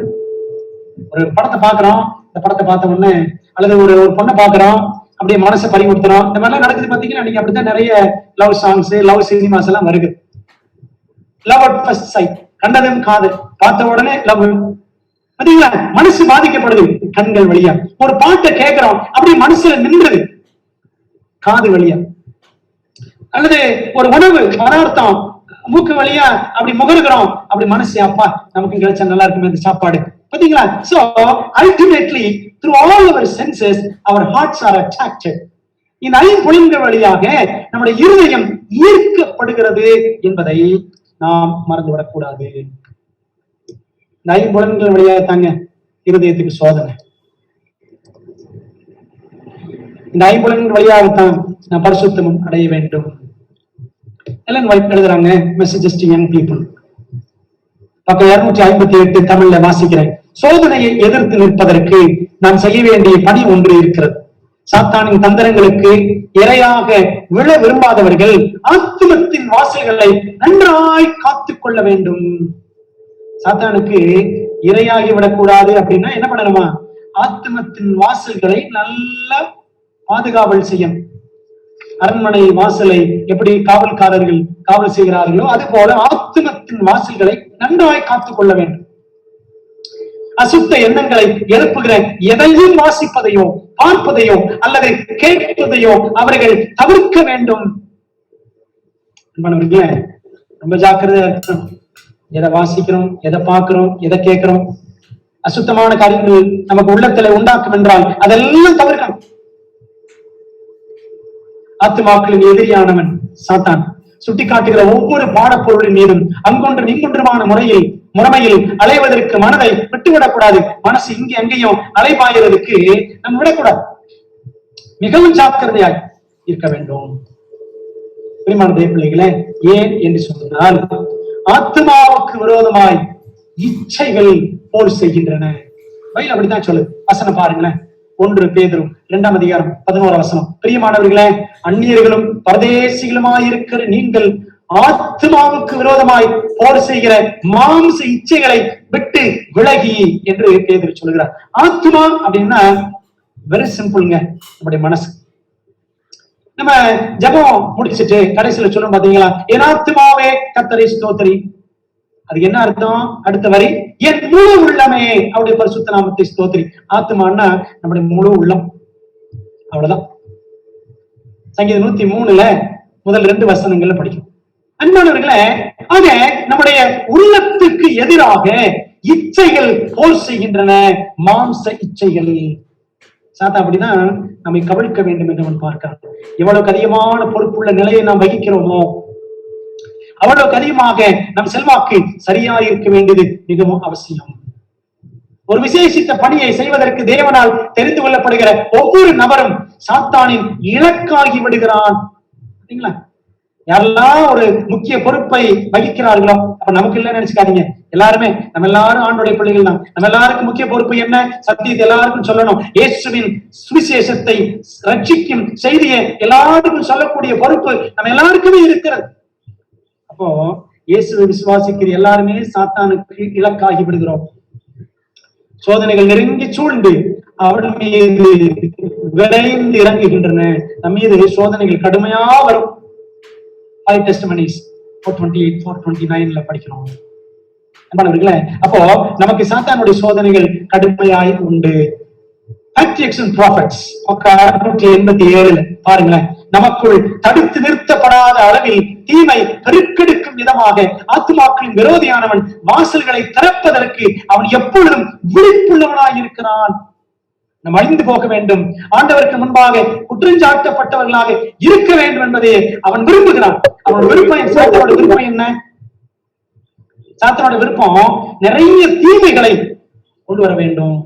ஒரு படத்தை பாக்குறோம், இந்த படத்தை பார்த்த உடனே, அல்லது ஒரு பொண்ணை பாக்குறோம், அப்படியே மனசை பறிமுறுத்துறோம். இந்த மாதிரிலாம் நடக்குது. பாத்தீங்கன்னா நீங்க அப்படித்தான் நிறைய லவ் சாங்ஸ், லவ் சினிமாஸ் எல்லாம் வருது. லவ் அட் ஃபர்ஸ்ட் சைட், கண்டதும் காதல், பார்த்த உடனே லவ். பாத்தீங்களா? மனசு பாதிக்கப்படுது கண்கள் வழியா. ஒரு பாட்டை கேட்கிறோம், அப்படி மனசுல நின்றது காது வழியா. அல்லது ஒரு உணவு பதார்த்தம் மூக்கு வழியா அப்படி முகருகிறோம், அப்படி மனசு, அப்பா நமக்கு கிடைச்சா நல்லா இருக்குமே இந்த சாப்பாடு. பாத்தீங்களா? So ultimately through all our senses our hearts are attracted. இந்த ஐம்புலன்கள் வழியாக நம்முடைய இருதயம் ஈர்க்கப்படுகிறது என்பதை நாம் மறந்துவிடக் கூடாது. இந்த ஐம்புலன்கள் வழியாக தாங்க இருதயத்துக்கு சோதனை. இந்த ஐம்புலன்கள் வழியாகத்தான் நாம் பரிசுத்தமும் அடைய வேண்டும். எல்லாம் எழுதுறாங்க மெசேஜஸ் டு யங் பீப்புள், பக்கம் 258 தமிழ்ல வாசிக்கிறேன். சோதனையை எதிர்த்து நிற்பதற்கு நாம் செய்ய வேண்டிய பணி ஒன்று இருக்கிறது. சாத்தானின் தந்திரங்களுக்கு இரையாக விழ விரும்பாதவர்கள் ஆத்துமத்தின் வாசல்களை நன்றாய் காத்துக் கொள்ள வேண்டும். சாத்தானுக்கு இரையாகி விடக்கூடாது அப்படின்னா என்ன பண்ணணுமா? ஆத்துமத்தின் வாசல்களை நல்லா பாதுகாவல் செய்யணும். அரண்மனை வாசலை எப்படி காவல்காரர்கள் காவல் செய்கிறார்களோ அது போல ஆத்துமத்தின் வாசல்களை நன்றாய் காத்துக் கொள்ள வேண்டும். அசுத்த எண்ணங்களை எழுப்புகிற எதையும் வாசிப்பதையோ பார்ப்பதையோ அல்லது கேட்பதையோ அவர்கள் தவிர்க்க வேண்டும். ரொம்ப ஜாக்கிரதையா இருக்கணும். எதை வாசிக்கிறோம், எதை பார்க்கிறோம், எதை கேட்கிறோம். அசுத்தமான காரியங்கள் நமக்கு உள்ளத்துல உண்டாக்கும் என்றால் அதெல்லாம் தவிர்க்கணும். ஆத்துமாக்களின் எதிரியானவன் சாத்தான் சுட்டிக்காட்டுகிற ஒவ்வொரு பாடப்பொருளின் மீதும் அங்கொன்று இங்கொன்றுமான முறைமையில் அலைவதற்கு மனதை விட்டுவிடக்கூடாது. மனசு இங்கே அங்கேயும் அலைபாயறதுக்கு நம்ம விடக்கூடாது. மிகவும் ஜாக்கிரதையாய் இருக்க வேண்டும். பிரியமான பிள்ளைகளே, ஏன் என்று சொன்னால் ஆத்மாவுக்கு விரோதமாய் இச்சைகள் போர் செய்கின்றன. பைபிள் அப்படித்தான் சொல்லுது. வசனம் பாருங்களேன். 1 பேதுரு 2ஆம் அதிகாரம் 11ஆம் வசனம். பிரியமானவர்களே, அந்நியர்களும் பரதேசிகளுமாயிருக்கிற நீங்கள் ஆத்மாவுக்கு விரோதமாய் போர் செய்கிற மாம்ச இச்சைகளை விட்டு விலகி என்று பேதுரு சொல்கிறார். ஆத்மா அப்படின்னா வெரி சிம்பிள்ங்க, நம்முடைய மனசு. நம்ம ஜெபம் முடிச்சுட்டு கடைசியில சொல்லும் பாத்தீங்களா, என் ஆத்மாவே கர்த்தரை ஸ்தோத்திரி. அதுக்கு என்ன அர்த்தம்? அடுத்த வரி, என் முழு உள்ளமே அவருடைய பரிசுத்த நாமத்தை ஸ்தோத்திரி. ஆத்மான்னா நம்முடைய முழு உள்ளம், அவ்வளவுதான். சங்கீதம் 103 முதல் 2 வசனங்கள்ல படிக்கும். அன்பானவர்களே, ஆக நம்முடைய உள்ளத்துக்கு எதிராக இச்சைகள் போர் செய்கின்றன, மாம்ச இச்சைகள். சாத்தா அப்படிதான் நம்மை கவிழ்க்க வேண்டும் என்று அவன் பார்க்கிறான். எவ்வளவுக்கு அதிகமான பொறுப்புள்ள நிலையை நாம் வகிக்கிறோமோ அவ்வளவுக்கு அதிகமாக நம் செல்வாக்கு சரியா இருக்க வேண்டியது மிகவும் அவசியம். ஒரு விசேஷித்த பணியை செய்வதற்கு தேவனால் தெரிந்து கொள்ளப்படுகிற ஒவ்வொரு நபரும் சாத்தானின் இலக்காகி விடுகிறான். யாரெல்லாம் ஒரு முக்கிய பொறுப்பை வகிக்கிறார்களோ, அப்ப நமக்கு இல்ல நினைச்சுக்காதீங்க. எல்லாருமே நம்ம எல்லாரும் ஆண்டோடைய பிள்ளைகள் தான். நம்ம எல்லாருக்கும் முக்கிய பொறுப்பு என்ன? சத்தியத்தை எல்லாருக்கும் சொல்லணும். இயேசுவின் சுவிசேஷத்தை ரட்சிக்கும் செய்தியை எல்லாருக்கும் சொல்லக்கூடிய பொறுப்பு நம்ம எல்லாருக்குமே இருக்கிறது. அப்போ இயேசுவை விசுவாசிக்கிற எல்லாருமே சாத்தானுக்கு இலக்காகி விடுகிறோம். சோதனைகள் நெருங்கி சூழ்ந்து அவன் மீது விளைந்து இறங்குகின்றன. நம் மீது சோதனைகள் கடுமையா வரும். 5 Testimonies 428 429 படிக்கிறோம். அப்போ நமக்கு சாத்தானுடைய சோதனைகள் கடுமையாய் உண்டு. Patriarchs and Prophets 687 பாருங்களேன். நமக்குள் தடுத்து நிறுத்தப்படாத அளவில் தீமை பெருக்கெடுக்கும் விதமாக ஆத்துமாக்களின் விரோதியானவன் வாசல்களை திறப்பதற்கு அவன் எப்பொழுதும் விழிப்புள்ளவனாய் இருக்கிறான். நாம் அழிந்து போக வேண்டும், ஆண்டவருக்கு முன்பாக குற்றஞ்சாட்டப்பட்டவர்களாக இருக்க வேண்டும் என்பதை அவன் விரும்புகிறான். அவனோட விருப்பம், சாத்தானோட விருப்பம் என்ன? சாத்தானோட விருப்பம் நிறைய தீமைகளை கொண்டு வர வேண்டும்.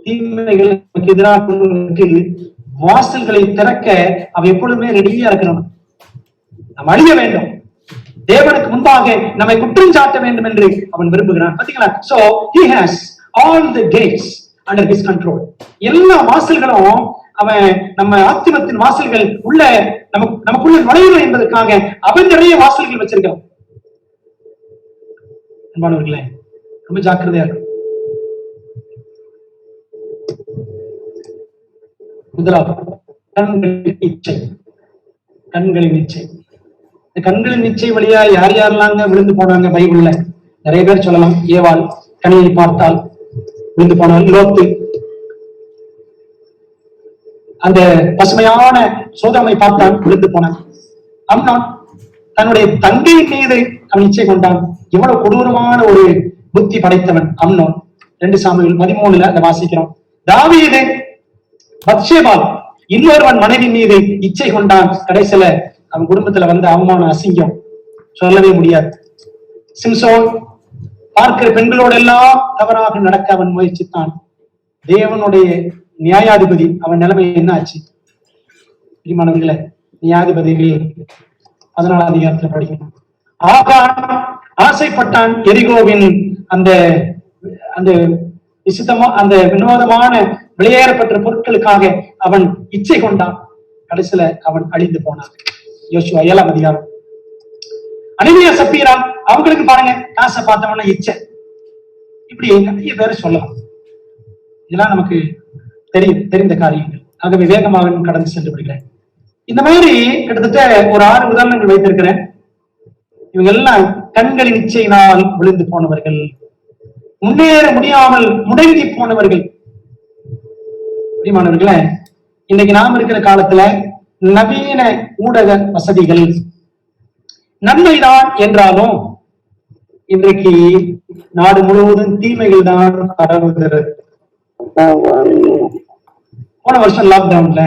தீமைகள் எதிராக வாசல்களை திறக்க அவன் எப்பொழுதுமே ரெடியா இருக்கணும். நாம் அழிய வேண்டும், தேவனுக்கு முன்பாக நம்மை குற்றம் சாட்ட வேண்டும் என்று அவன் விரும்புகிறான். பாத்தீங்களா? So he has all the gates under his control. எல்லா வாசல்களும் அவன் நம்ம ஆத்மத்தின் வாசல்கள் உள்ள நமக்குள்ள நுழையணும் என்பதற்காக அவன் நிறைய வாசல்கள் வச்சிருக்கான். அன்பானவர்களே, ரொம்ப ஜாக்கிரதையா இருக்கும். முதலாவது கண்களின் இச்சை. கண்களின் இச்சை. இந்த கண்களின் இச்சை வழியா யார் யாரெல்லாங்க விழுந்து போனாங்க பைபிள்ல? நிறைய பேர் சொல்லலாம். ஏவாள் கனியை பார்த்தால் விழுந்து போனாள். லோத்து அந்த பசுமையான சோதனை பார்த்தான், விழுந்து போனான். அம்னான் தன்னுடைய தங்கையின் மீது அவன் இச்சை கொண்டான். எவ்வளவு கொடூரமான ஒரு புத்தி படைத்தவன் அம்னோன். 2 சாமுவேல் 13 அதை வாசிக்கிறோம். தாவீது பத்ஷேபால் இன்னொருவன் மனைவி மீது இச்சை கொண்டான். கடைசியில அவன் குடும்பத்துல வந்த அவமான அசிங்கம் சொல்லவே முடியாது. சிம்சோன் பார்க்கிற பெண்களோடு எல்லாம் தவறாக நடக்க அவன் முயற்சித்தான். தேவனுடைய நியாயாதிபதி அவன் நிலைமை என்ன ஆச்சு? பிரியமானவர்களே, நியாயாதிபதிகளே 14 அதிகாரத்தில் படிக்கணும். ஆகான் ஆசைப்பட்டான் எரிகோவின் அந்த அந்த விசித்தமா அந்த வினோதமான வெளியேறப்பட்ட பொருட்களுக்காக அவன் இச்சை கொண்டான். கடைசியில அவன் அழிந்து போனான். யோசுவா 7ஆம் அதிகாரம். அனனியா சப்பீரா அவங்களுக்கு பாருங்க, காசை பார்த்தவன இச்சை. இப்படி நிறைய பேரை சொல்லலாம். இதெல்லாம் நமக்கு தெரிந்த காரியங்கள். ஆகவே வேகமாக கடந்து சென்று விடுகிறேன். இந்த மாதிரி கிட்டத்தட்ட ஒரு 6 உதாரணங்கள் வைத்திருக்கிறேன். இவங்க எல்லாம் கண்களின் இச்சையினால் விழுந்து போனவர்கள், முன்னேற முடியாமல் முடங்கி போனவர்கள். பிரியமானவர்களே, இன்னைக்கு நாம் இருக்கிற காலத்துல நவீன ஊடக வசதிகள் நன்மைதான் என்றாலும் இன்றைக்கு நாடு முழுவதும் தீமைகள் தான் பரவுகிறது. போன வருஷம் லாக்டவுன்ல,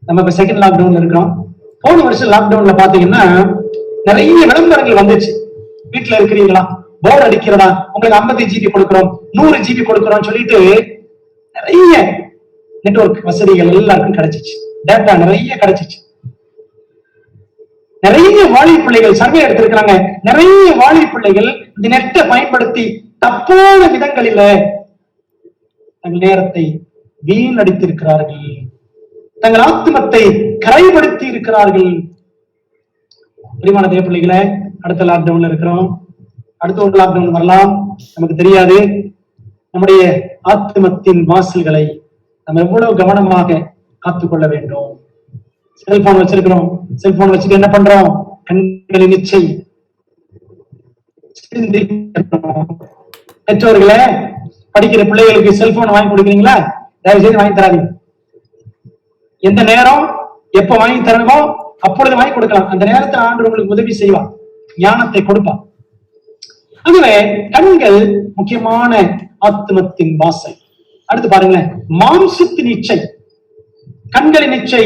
நம்ம இப்ப செகண்ட் லாக்டவுன்ல இருக்கிறோம். போன வருஷம் லாக்டவுன்ல பாத்தீங்கன்னா நிறைய விளம்பரங்கள் வந்துச்சு. வீட்டுல இருக்கிறீங்களா, போர்டு அடிக்கிறதா, உங்களுக்கு 50 GB கொடுக்கிறோம், 100 GB கொடுக்கிறோம் சொல்லிட்டு நிறைய நெட்வொர்க் வசதிகள் எல்லாருக்கும் கிடைச்சிச்சு. டேட்டா நிறைய கிடைச்சிச்சு. நிறைய வாலி பிள்ளைகள் சர்வே எடுத்திருக்கிறாங்க. நிறைய வாலி பிள்ளைகள் இந்த நெட்டை பயன்படுத்தி தப்பான விதங்களில தங்கள் நேரத்தை வீணடித்திருக்கிறார்கள், தங்கள் ஆத்மத்தை கரைப்படுத்தி இருக்கிறார்கள். பிரியமான தேவ பிள்ளைகளை, அடுத்த லாக்டவுன்ல இருக்கிறோம். அடுத்த ஒரு லாக்டவுன் வரலாம், நமக்கு தெரியாது. நம்முடைய ஆத்மத்தின் வாசல்களை நம்ம எவ்வளவு கவனமாக காத்துக்கொள்ள வேண்டும். செல்போன் வச்சிருக்கிறோம், செல்போன் வச்சுட்டு என்ன பண்றோம்? கண்களின் இச்சை. பெற்றோர்களே, படிக்கிற பிள்ளைகளுக்கு செல்போன் வாங்கி கொடுக்குறீங்களா? தயவு செய்து வாங்கி தராதீங்க. எந்த நேரம் எப்ப வாங்கி தரணுமோ அப்பொழுது வாங்கி கொடுக்கலாம். அந்த நேரத்தில் ஆண்டு உங்களுக்கு உதவி செய்வார், ஞானத்தை கொடுப்பார். அதுவே கண்கள் முக்கியமான ஆத்மத்தின் வாசல். அடுத்து பாருங்களேன், மாம்சத்தின் இச்சை. கண்களின் இச்சை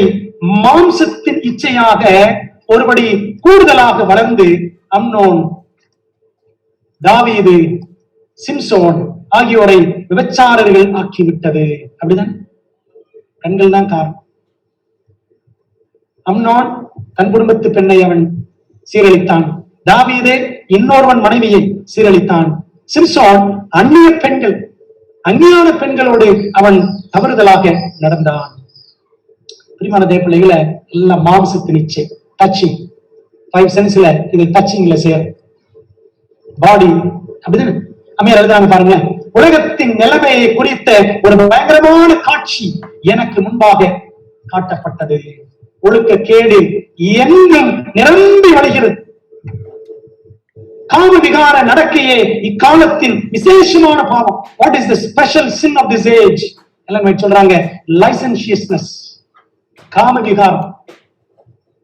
மாம்சத்தின் இச்சையாக ஒருபடி கூடுதலாக வளர்ந்து அம்னோன், தாவீது, சிம்சோன் ஆகியோரை விபச்சாரர்கள் ஆக்கிவிட்டது. அப்படிதான், கண்கள் தான் காரணம். அம்னோன் தன் குடும்பத்து பெண்ணை அவன் சீரழித்தான். தாவீது இன்னொருவன் மனைவியை சீரழித்தான். சிம்சோன் அந்நிய பெண்கள், அந்நியான பெண்களோடு அவன் தவறுதலாக நடந்தான். பிரியமான தேவ பிள்ளைகளை, எல்லாம் மாம்சத்தின் இச்சை. டச்சிங், 5 சென்ஸ்ல இது டச்சிங்ல சேரும். பாடி அப்படிதான் அம்மையார் எழுதுறாங்க பாருங்க. உலகத்தின் நிலைமையை குறித்த ஒரு பயங்கரமான காட்சி எனக்கு முன்பாக காட்டப்பட்டது. ஒழுக்க கேடு எங்கும் நிரம்பி வழிகிறது. காம விகார நடக்கையே இக்காலத்தின் விசேஷமான பாவம். What is the special sin of this age? எல்லாம் சொல்றாங்க லைசென்ஷியஸ்னஸ். காம விகாரம்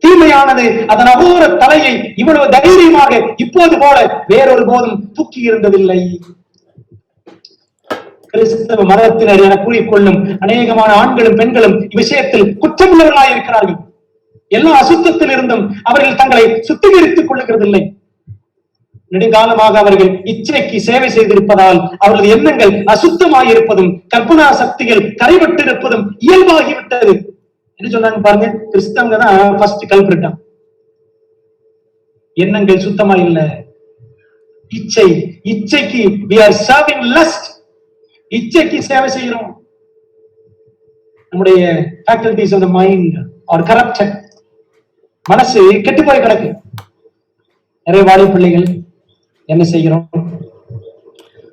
தீமையானது அதன் அகோர தலையை இவ்வளவு தைரியமாக இப்போது போல வேறொரு போதும் தூக்கி இருந்ததில்லை. கிறிஸ்தவ மதத்தினர் என கூறிக்கொள்ளும் அநேகமான ஆண்களும் பெண்களும் இவ்விஷயத்தில் குற்றமுள்ளவர்களாக இருக்கிறார்கள். எல்லா அசுத்தத்தில் இருந்தும் அவர்கள் தங்களை சுத்திகரித்துக் கொள்ளுகிறதில்லை. நெடுங்காலமாக அவர்கள் இச்சைக்கு சேவை செய்திருப்பதால் அவர்களது எண்ணங்கள் அசுத்தமாக இருப்பதும் கற்பனா சக்திகள் கரைபட்டு இருப்பதும் இயல்பாகிவிட்டது. என்ன சொன்னாங்க பாருங்க, கிறிஸ்தவங்க தான் ஃபர்ஸ்ட் கல்பிரிட்டா. எண்ணங்கள் சுத்தமா இல்ல. இச்சை, இச்சைக்கு we are serving lust. இச்சைக்கு சேவை செய்கிறோம். நம்முடைய faculties of the mind are corrupted. மனசு கெட்டு போய் கிடக்கு. நிறைய வாலிப பிள்ளைகள் என்ன செய்கிறோம்?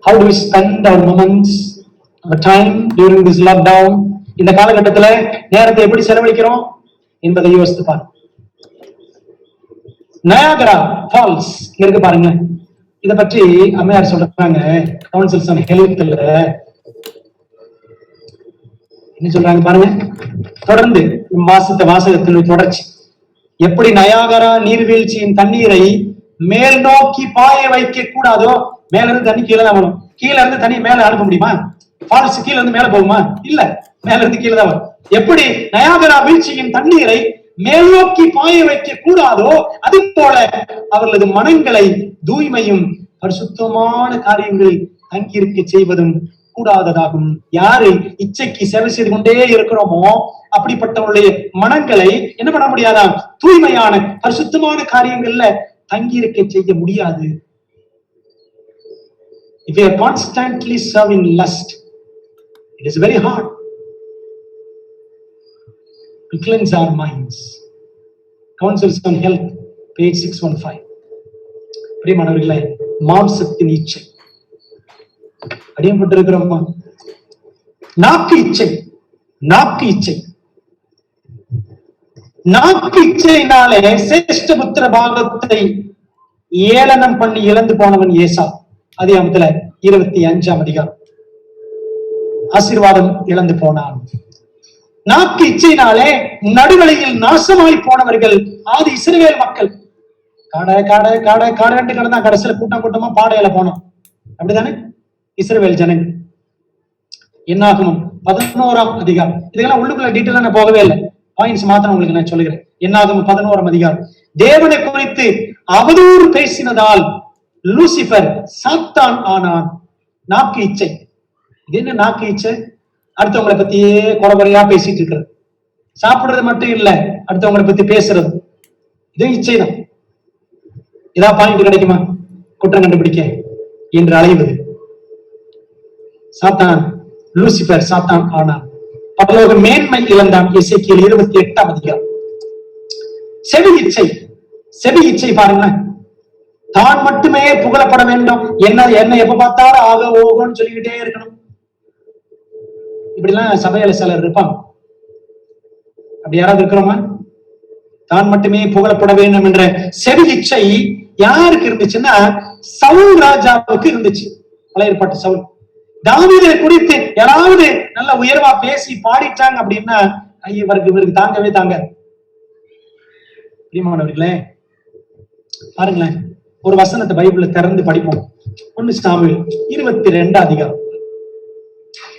How do we spend our moments, our time during this lockdown? இந்த காலகட்டத்துல நேரத்தை எப்படி செலவழிக்கிறோம் என்பதை யோசித்து பாருங்க. நயாகரா ஃபால்ஸ் இருக்கு பாருங்க. இத பற்றி அம்மையார் சொல்றாங்க, கவுன்சில்ஸ் ஆன் ஹெல்த்ல என்ன சொல்றாங்க பாருங்க. தொடர்ந்து வாசகத்தினுடைய தொடர்ச்சி. எப்படி நயாகரா நீர்வீழ்ச்சியின் தண்ணீரை மேல் நோக்கி பாய வைக்க கூடாதோ, மேல இருந்து தண்ணி கீழே தான் வரும். கீழே இருந்து தண்ணி மேல அனுப்ப முடியுமா? ஃபால்ஸ் கீழே இருந்து மேல போகுமா? இல்ல, மேல இருந்து கீழே தான் வரும். எப்படி நயாகரா வீழ்ச்சியின் தண்ணீரை மேல் நோக்கி பாய வைக்க கூடாதோ அது போல அவர்களது மனங்களை தூய்மையும் பரிசுத்தமான காரியங்களில் தங்கியிருக்க செய்வதும் கூடாததாகும். யாரு இச்சைக்கு சேவை செய்து கொண்டே இருக்கிறோமோ அப்படிப்பட்டவருடைய மனங்களை என்ன பண்ண முடியாதா? தூய்மையான பரிசுத்தமான காரியங்கள்ல தங்கியிருக்க செய்ய முடியாது. If we are constantly serving lust, it is very hard to cleanse our minds. Counsels on Health, page 615. பிரியமானவர்களே, மாம்சத்தின் இச்சை அடியப்பட்டிருக்கிறோமா? நாக்கு இச்சை, நாக்கு இச்சை, நாக்கு இச்சையினாலே சிரேஷ்ட புத்திர பாகத்தை ஏளனம் பண்ணி இழந்து போனவன் ஏசா. அதிகாரத்துல 25ஆம் அதிகாரம். ஆசீர்வாதம் இழந்து போனான். நாக்கு இச்சையினாலே நடுவழியில் நாசமாய் போனவர்கள் ஆதி இஸ்ரவேல் மக்கள். காடை காடை காடை காடை கடந்தா கடைசியில கூட்டம் கூட்டமா பாடையில போனோம். அப்படித்தானே இஸ்ரவேல் ஜனங்கள். என்னாகமும் 11ஆம் அதிகாரம். இதுக்கெல்லாம் உள்ளுக்குள்ள டீட்டெயிலா நான் போகவே இல்லை. பாயிண்ட்ஸ் மாத்திரம் உங்களுக்கு நான் சொல்லுகிறேன். என்னாகமும் 11ஆம் அதிகாரம். தேவனை குறித்து அவதூறு பேசினதால் லூசிபர் சாத்தான் ஆனான். நாக்கு இச்சை. இது என்ன நாக்கு இச்சை? அடுத்தவங்களை பத்தியே குறையா பேசிட்டு இருக்கிறது. சாப்பிடுறது மட்டும் இல்ல, அடுத்தவங்களை பத்தி பேசுறது, இது இச்சை தான். ஏதாவது பாயிண்ட் கிடைக்குமா? குற்றம் கண்டுபிடிக்க என்று அலைவது. சாத்தான், லூசிபர் சாத்தான் ஆனான். பரலோக மேன்மை இழந்தான். எசேக்கியேல் 28ஆம் அதிகாரம். செவி இச்சை. செவி இச்சை பாருங்களேன். தான் மட்டுமே புகழப்பட வேண்டும், என்ன எப்ப பார்த்தாலும் ஆக ஓகோன்னு சொல்லிக்கிட்டே இருக்கணும். இப்படி எல்லாம் சபையில சிலர் இருப்பாங்க. அப்படி யாராவது இருக்கிறோமா? தான் மட்டுமே புகழப்பட வேண்டும் என்ற செவி இச்சை யாருக்கு இருந்துச்சுன்னா சவுல் ராஜாவுக்கு இருந்துச்சு. பழைய ஏற்பாட்டு சவுல். தாவீதை குறித்து யாராவது நல்ல உயர்வா பேசி பாடிட்டாங்க அப்படின்னா இவருக்கு தாங்கவே தாங்க. பிரியமானவர்களே, பாருங்களேன், ஒரு வசனத்தை பைபிள்ல திறந்து படிப்போம். 1 சாமுவேல் 22ஆம் அதிகாரம்.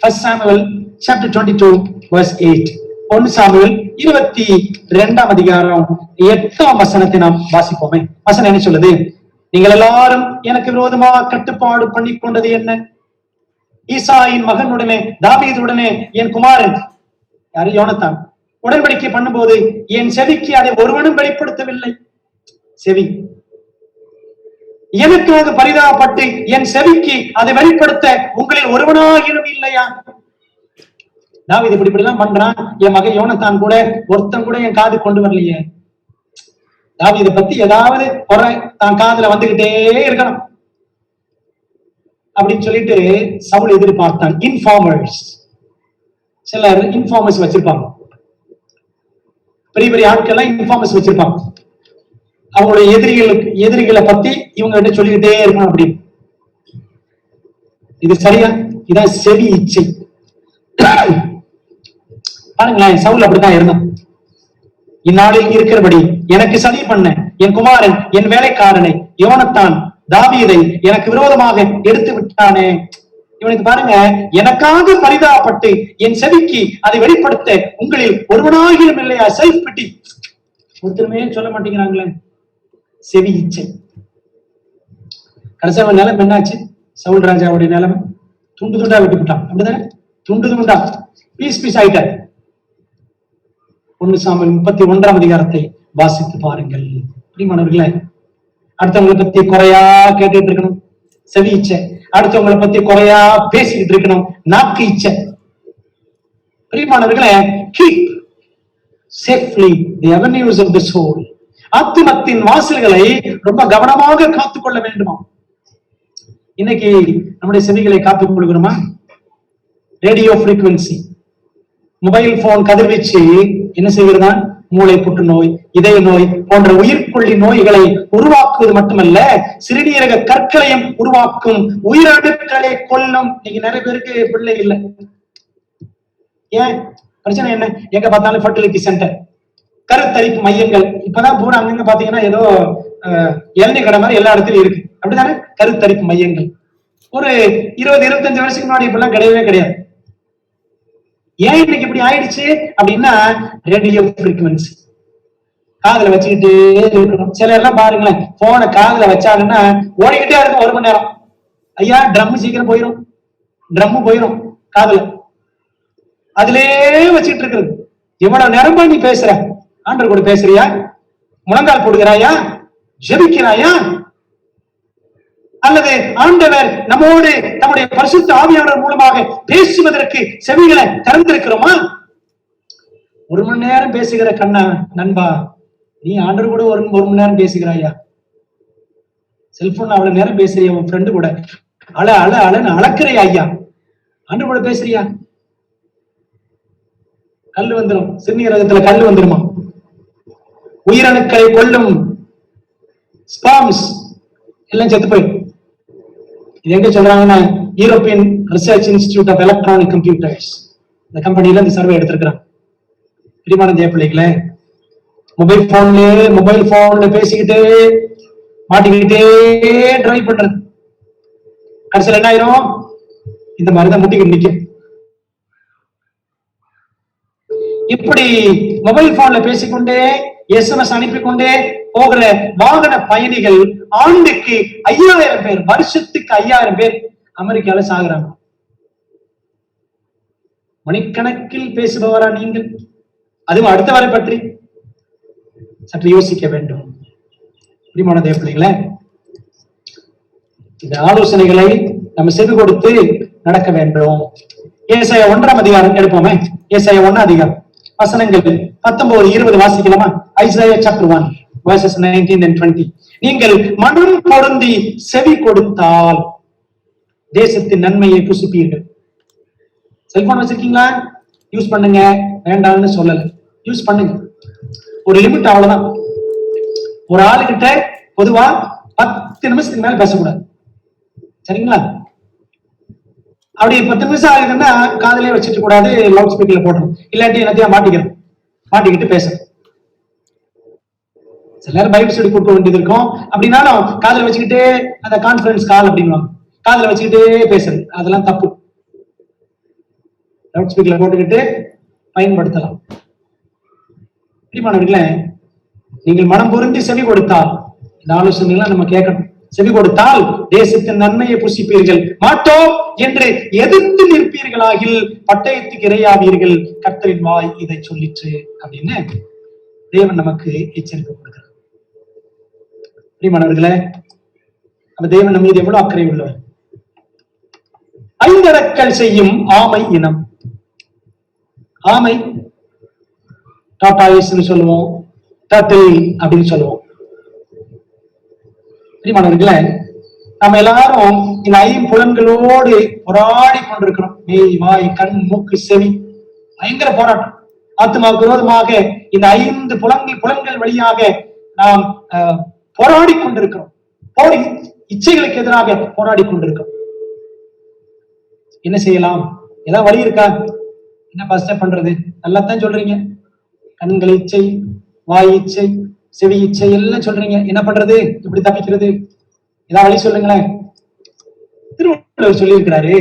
1 சாமுவேல் chapter 22 verse 8. 1 சாமுவேல் 22ஆம் அதிகாரம் 8ஆம் வசனத்தை நாம் வாசிப்போமே. வசனம் என்ன சொல்லுது? நீங்கள் எல்லாரும் எனக்கு விரோதமாக கட்டுப்பாடு பண்ணி கொண்டது என்ன? ஈசாயின் மகனுடனே தாவீதுடனே என் குமாரன் யாரு யோனத்தான் உடன்படிக்கை பண்ணும்போது என் செவிக்கு அதை ஒருவனும் வெளிப்படுத்தவில்லை. செவி எனக்காக பரிதாபப்பட்டு என் செவிக்கு அதை வெளிப்படுத்த உங்களில் ஒருவனாகிலும் இல்லையா? தாவீது இப்படி எல்லாம் பண்றான். என் மகன் யோனத்தான் கூட ஒருத்தன் கூட என் காது கொண்டு வரலையே. தாவீதை பத்தி ஏதாவது குறை தான் காதுல வந்துகிட்டே இருக்கணும் அப்படின்னு சொல்லிட்டு சவுல் எதிர்பார்த்தான். இன்ஃபார்மர்ஸ், சிலர் இன்ஃபார்மர்ஸ் வச்சிருப்பாங்க. பெரிய பெரிய ஆட்கள் இன்ஃபார்மர்ஸ் வச்சிருப்பாங்க. அவங்களுடைய எதிரிகளை பத்தி இவங்க கிட்ட சொல்லிக்கிட்டே இருக்கணும் அப்படின்னு. இது சரியா? இதான் செவி இச்சை. பாருங்களேன், சவுல் அப்படித்தான் இருந்தான். இந்நாளில் இருக்கிறபடி எனக்கு சதி பண்ண என் குமாரன் என் வேலைக்காரனை யோனத்தான் தாவீதை எனக்கு விரோதமாக எடுத்து விட்டானே. இவனுக்கு பாருங்க, எனக்காக பரிதாபப்பட்டு என் செவிக்கு அதை வெளிப்படுத்த உங்களில் ஒருவனாகிலும் இல்லையா? செல்ஃப் பிட்டி. ஒருத்தருமே சொல்ல மாட்டேங்கிறாங்களே. செவி இச்சை. கடைசியா நிலம் என்னாச்சு? சவுல் ராஜாவுடைய நிலம் துண்டு துண்டா வெட்டிவிட்டான். அப்படிதானே? துண்டு துண்டா பீஸ் பீஸ் ஆயிட்டார். 1 சாமுவேல் 31ஆம் அதிகாரத்தை வாசித்து பாருங்கள். பிரியமானவர்களே, அடுத்தவங்களை பத்தி குறையா கேட்டுட்டு இருக்கணும், செவி இச்சை. அடுத்தவங்களை பத்தி குறையா பேசிக்கிட்டு இருக்கணும், நாக்கு இச்சை. பிரியமானவர்களே, keep safely the avenues of the soul. ஆத்துமத்தின் வாசல்களை ரொம்ப கவனமாக காத்துக்கொள்ள வேண்டுமா? இன்னைக்கு நம்முடைய செவிகளை காத்துக் கொள்கிறோமா? ரேடியோ ஃப்ரீக்வன்சி, மொபைல் போன் கதிர்வீச்சு என்ன செய்கிறதா? மூளை புற்றுநோய், இதய நோய் போன்ற உயிர்கொல்லி நோய்களை உருவாக்குவது மட்டுமல்ல, சிறுநீரக கற்களையும் உருவாக்கும், உயிரணுக்களை கொல்லும். இன்னைக்கு நிறைய பேருக்கு பிள்ளை இல்லை. ஏன் பிரச்சனை என்ன? எங்க பார்த்தாலும் ஃபர்டிலிட்டி சென்டர், கருத்தரிப்பு மையங்கள். இப்பதான் பூரா அங்கங்க பாத்தீங்கன்னா ஏதோ இளநீர் கடை மாதிரி எல்லா இடத்துலயும் இருக்கு. அப்படித்தானே? கருத்தரிப்பு மையங்கள். ஒரு 20-25 வருஷத்துக்கு முன்னாடி இப்பெல்லாம் கிடையவே கிடையாது. ஏன் இன்னைக்கு இப்படி ஆயிடுச்சு அப்படின்னா ரேடியோ ஃப்ரீக்வன்சி காதுல வச்சுக்கிட்டே இருக்கணும். சில எல்லாம் பாருங்களேன், போனை காதுல வச்சாங்கன்னா ஓடிக்கிட்டே இருக்கும் 1 மணி நேரம். ஐயா ட்ரம் சீக்கிரம் போயிடும், ட்ரம் போயிடும் காதுல, அதிலே வச்சுட்டு இருக்கிறது. எவ்வளவு நேரமா நீ பேசுற? ஆண்டவர் கூட பேசுறியா? முழங்கால் போடுகிறாயா? ஜெபிக்கிறாயா? அல்லது ஆண்டவர் நம்மோடு நம்முடைய பரிசுத்த ஆவியானவர் மூலமாக பேசுவதற்கு செவிகளை திறந்திருக்கிறோமா? 1 மணி நேரம் பேசுகிற கண்ணா நண்பா, நீ ஆண்டவர் கூட 1 மணி நேரம் பேசுகிறாயா? செல்போன் அவ்வளவு நேரம் பேசுறியா? உன் ஃப்ரெண்டு கூட அழன்னு அளக்குறியா? ஐயா ஆண்டவர் கூட பேசுறியா? கல்லு வந்துடும், சிறுநீரகத்துல கல்லு வந்துருமா? உயிரணுக்களை கொள்ளும் ஸ்பாம்ஸ் எல்லாம் செத்து போயிடும். இது எங்க சொல்றாங்கன்னா European research institute of electronic computers, இந்த கம்பெனில இந்த சர்வே எடுத்திருக்கிறாங்க. பிரிமான தேவ பிள்ளைகளே, மொபைல் போன்ல பேசிக்கிட்டே மாட்டிக்கிட்டே டிரைவ் பண்றது, கடைசியில் என்ன ஆயிரும்? இந்த மாதிரிதான் முட்டிக்கிட்டு நிக்கும். இப்படி மொபைல் போன்ல பேசிக்கொண்டே SMS அனுப்பிக்கொண்டே போகிற வாகன பயணிகள் ஆண்டுக்கு 5000 பேர், வருஷத்துக்கு 5000 பேர் அமெரிக்கால சாகுறாங்க. மணிக்கணக்கில் பேசுபவரா நீங்கள்? அதுவும் அடுத்தவரை பற்றி சற்று யோசிக்க வேண்டும். பிரியமான தேவ பிள்ளைகளே, இந்த ஆலோசனைகளை நம்ம செவி கொடுத்து நடக்க வேண்டும். ஏசாயா 1ஆம் அதிகாரம் எடுப்போமே. ஏசாயா 1ஆம் அதிகாரம் வசனங்கள் 19, 20 வாசிக்கலாமா? Isaiah chapter 1 verses 19 and 20. நீங்கள் மனம் பொருந்தி செவி கொடுத்தால் தேசத்தின் நன்மையை புசிப்பீர்கள். செல்போன் வச்சிருக்கீங்களா? யூஸ் பண்ணுங்க, வேண்டாம்னு சொல்லல, யூஸ் பண்ணுங்க. ஒரு லிமிட், அவ்வளவுதான். ஒரு ஆளுகிட்ட பொதுவா 10 நிமிஷத்துக்கு மேல பேசக்கூடாது, சரிங்களா? அப்படி 10 நிமிஷம் ஆகுதுன்னா காதலே வச்சுட்டு கூடாது, லவுட் ஸ்பீக்கர்ல போடணும். இல்லாட்டி என்னத்தையும் மாட்டிக்கிட்டு பேசணும். சில நேரம் பைபிள் ஸ்டடி கொடுக்க வேண்டியது இருக்கும். அப்படின்னாலும் காதல வச்சுக்கிட்டே அந்த கான்ஃபரன்ஸ் கால் அப்படின்னு காதல வச்சுக்கிட்டே பேசுறது, அதெல்லாம் தப்பு. லவுட் ஸ்பீக்கர்ல போட்டுக்கிட்டு பயன்படுத்தலாம். பிரியமானவர்களே, நீங்கள் மனம் பொருந்தி செவி கொடுத்தால், இந்த ஆலோசனைலாம் நம்ம கேட்கணும். செவி கொடுத்தால் தேசத்தின் நன்மையை புசிப்பீர்கள், மாட்டோம் என்று எதிர்த்து நிற்பீர்களாகில் பட்டயத்துக்கு இரையாவீர்கள், கர்த்தரின் வாய் இதை சொல்லிற்று அப்படின்னு தேவன் நமக்கு எச்சரிக்கை கொடுக்கிறார். பிரியமானவர்களே, நம்ம தேவன் நம்ம மீது எவ்வளவு அக்கறை உள்ளவர். 5 அடக்கல் செய்யும் ஆமை இனம். ஆமை டாட்டாயிஸ்ன்னு சொல்லுவோம், டர்ட்டில் அப்படின்னு சொல்லுவோம். பிரியமானவர்களே, நம்ம எல்லாரும் இந்த 5 புலன்களோடு போராடி கொண்டிருக்கிறோம். மெய், வாய், கண், மூக்கு, செவி, பயங்கர போராட்டம். ஆத்மாவுக்கு விரோதமாக இந்த 5 புலன்கள் வழியாக நாம் போராடி கொண்டிருக்கிறோம். இச்சைகளுக்கு எதிராக போராடி கொண்டிருக்கிறோம். என்ன செய்யலாம்? ஏதாவது வழி இருக்கா? என்ன பாஸ்டர் பண்றது? நல்லா தான் சொல்றீங்க. கண்கள் இச்சை, வாய் இச்சை, செவி இச்சை எல்லாம் சொல்றீங்க. என்ன பண்றது? இப்படி தப்பிக்கிறது? ஏதாவது வழி சொல்லுங்களேன். திருவள்ளுவர் சொல்லியிருக்கிறாரு,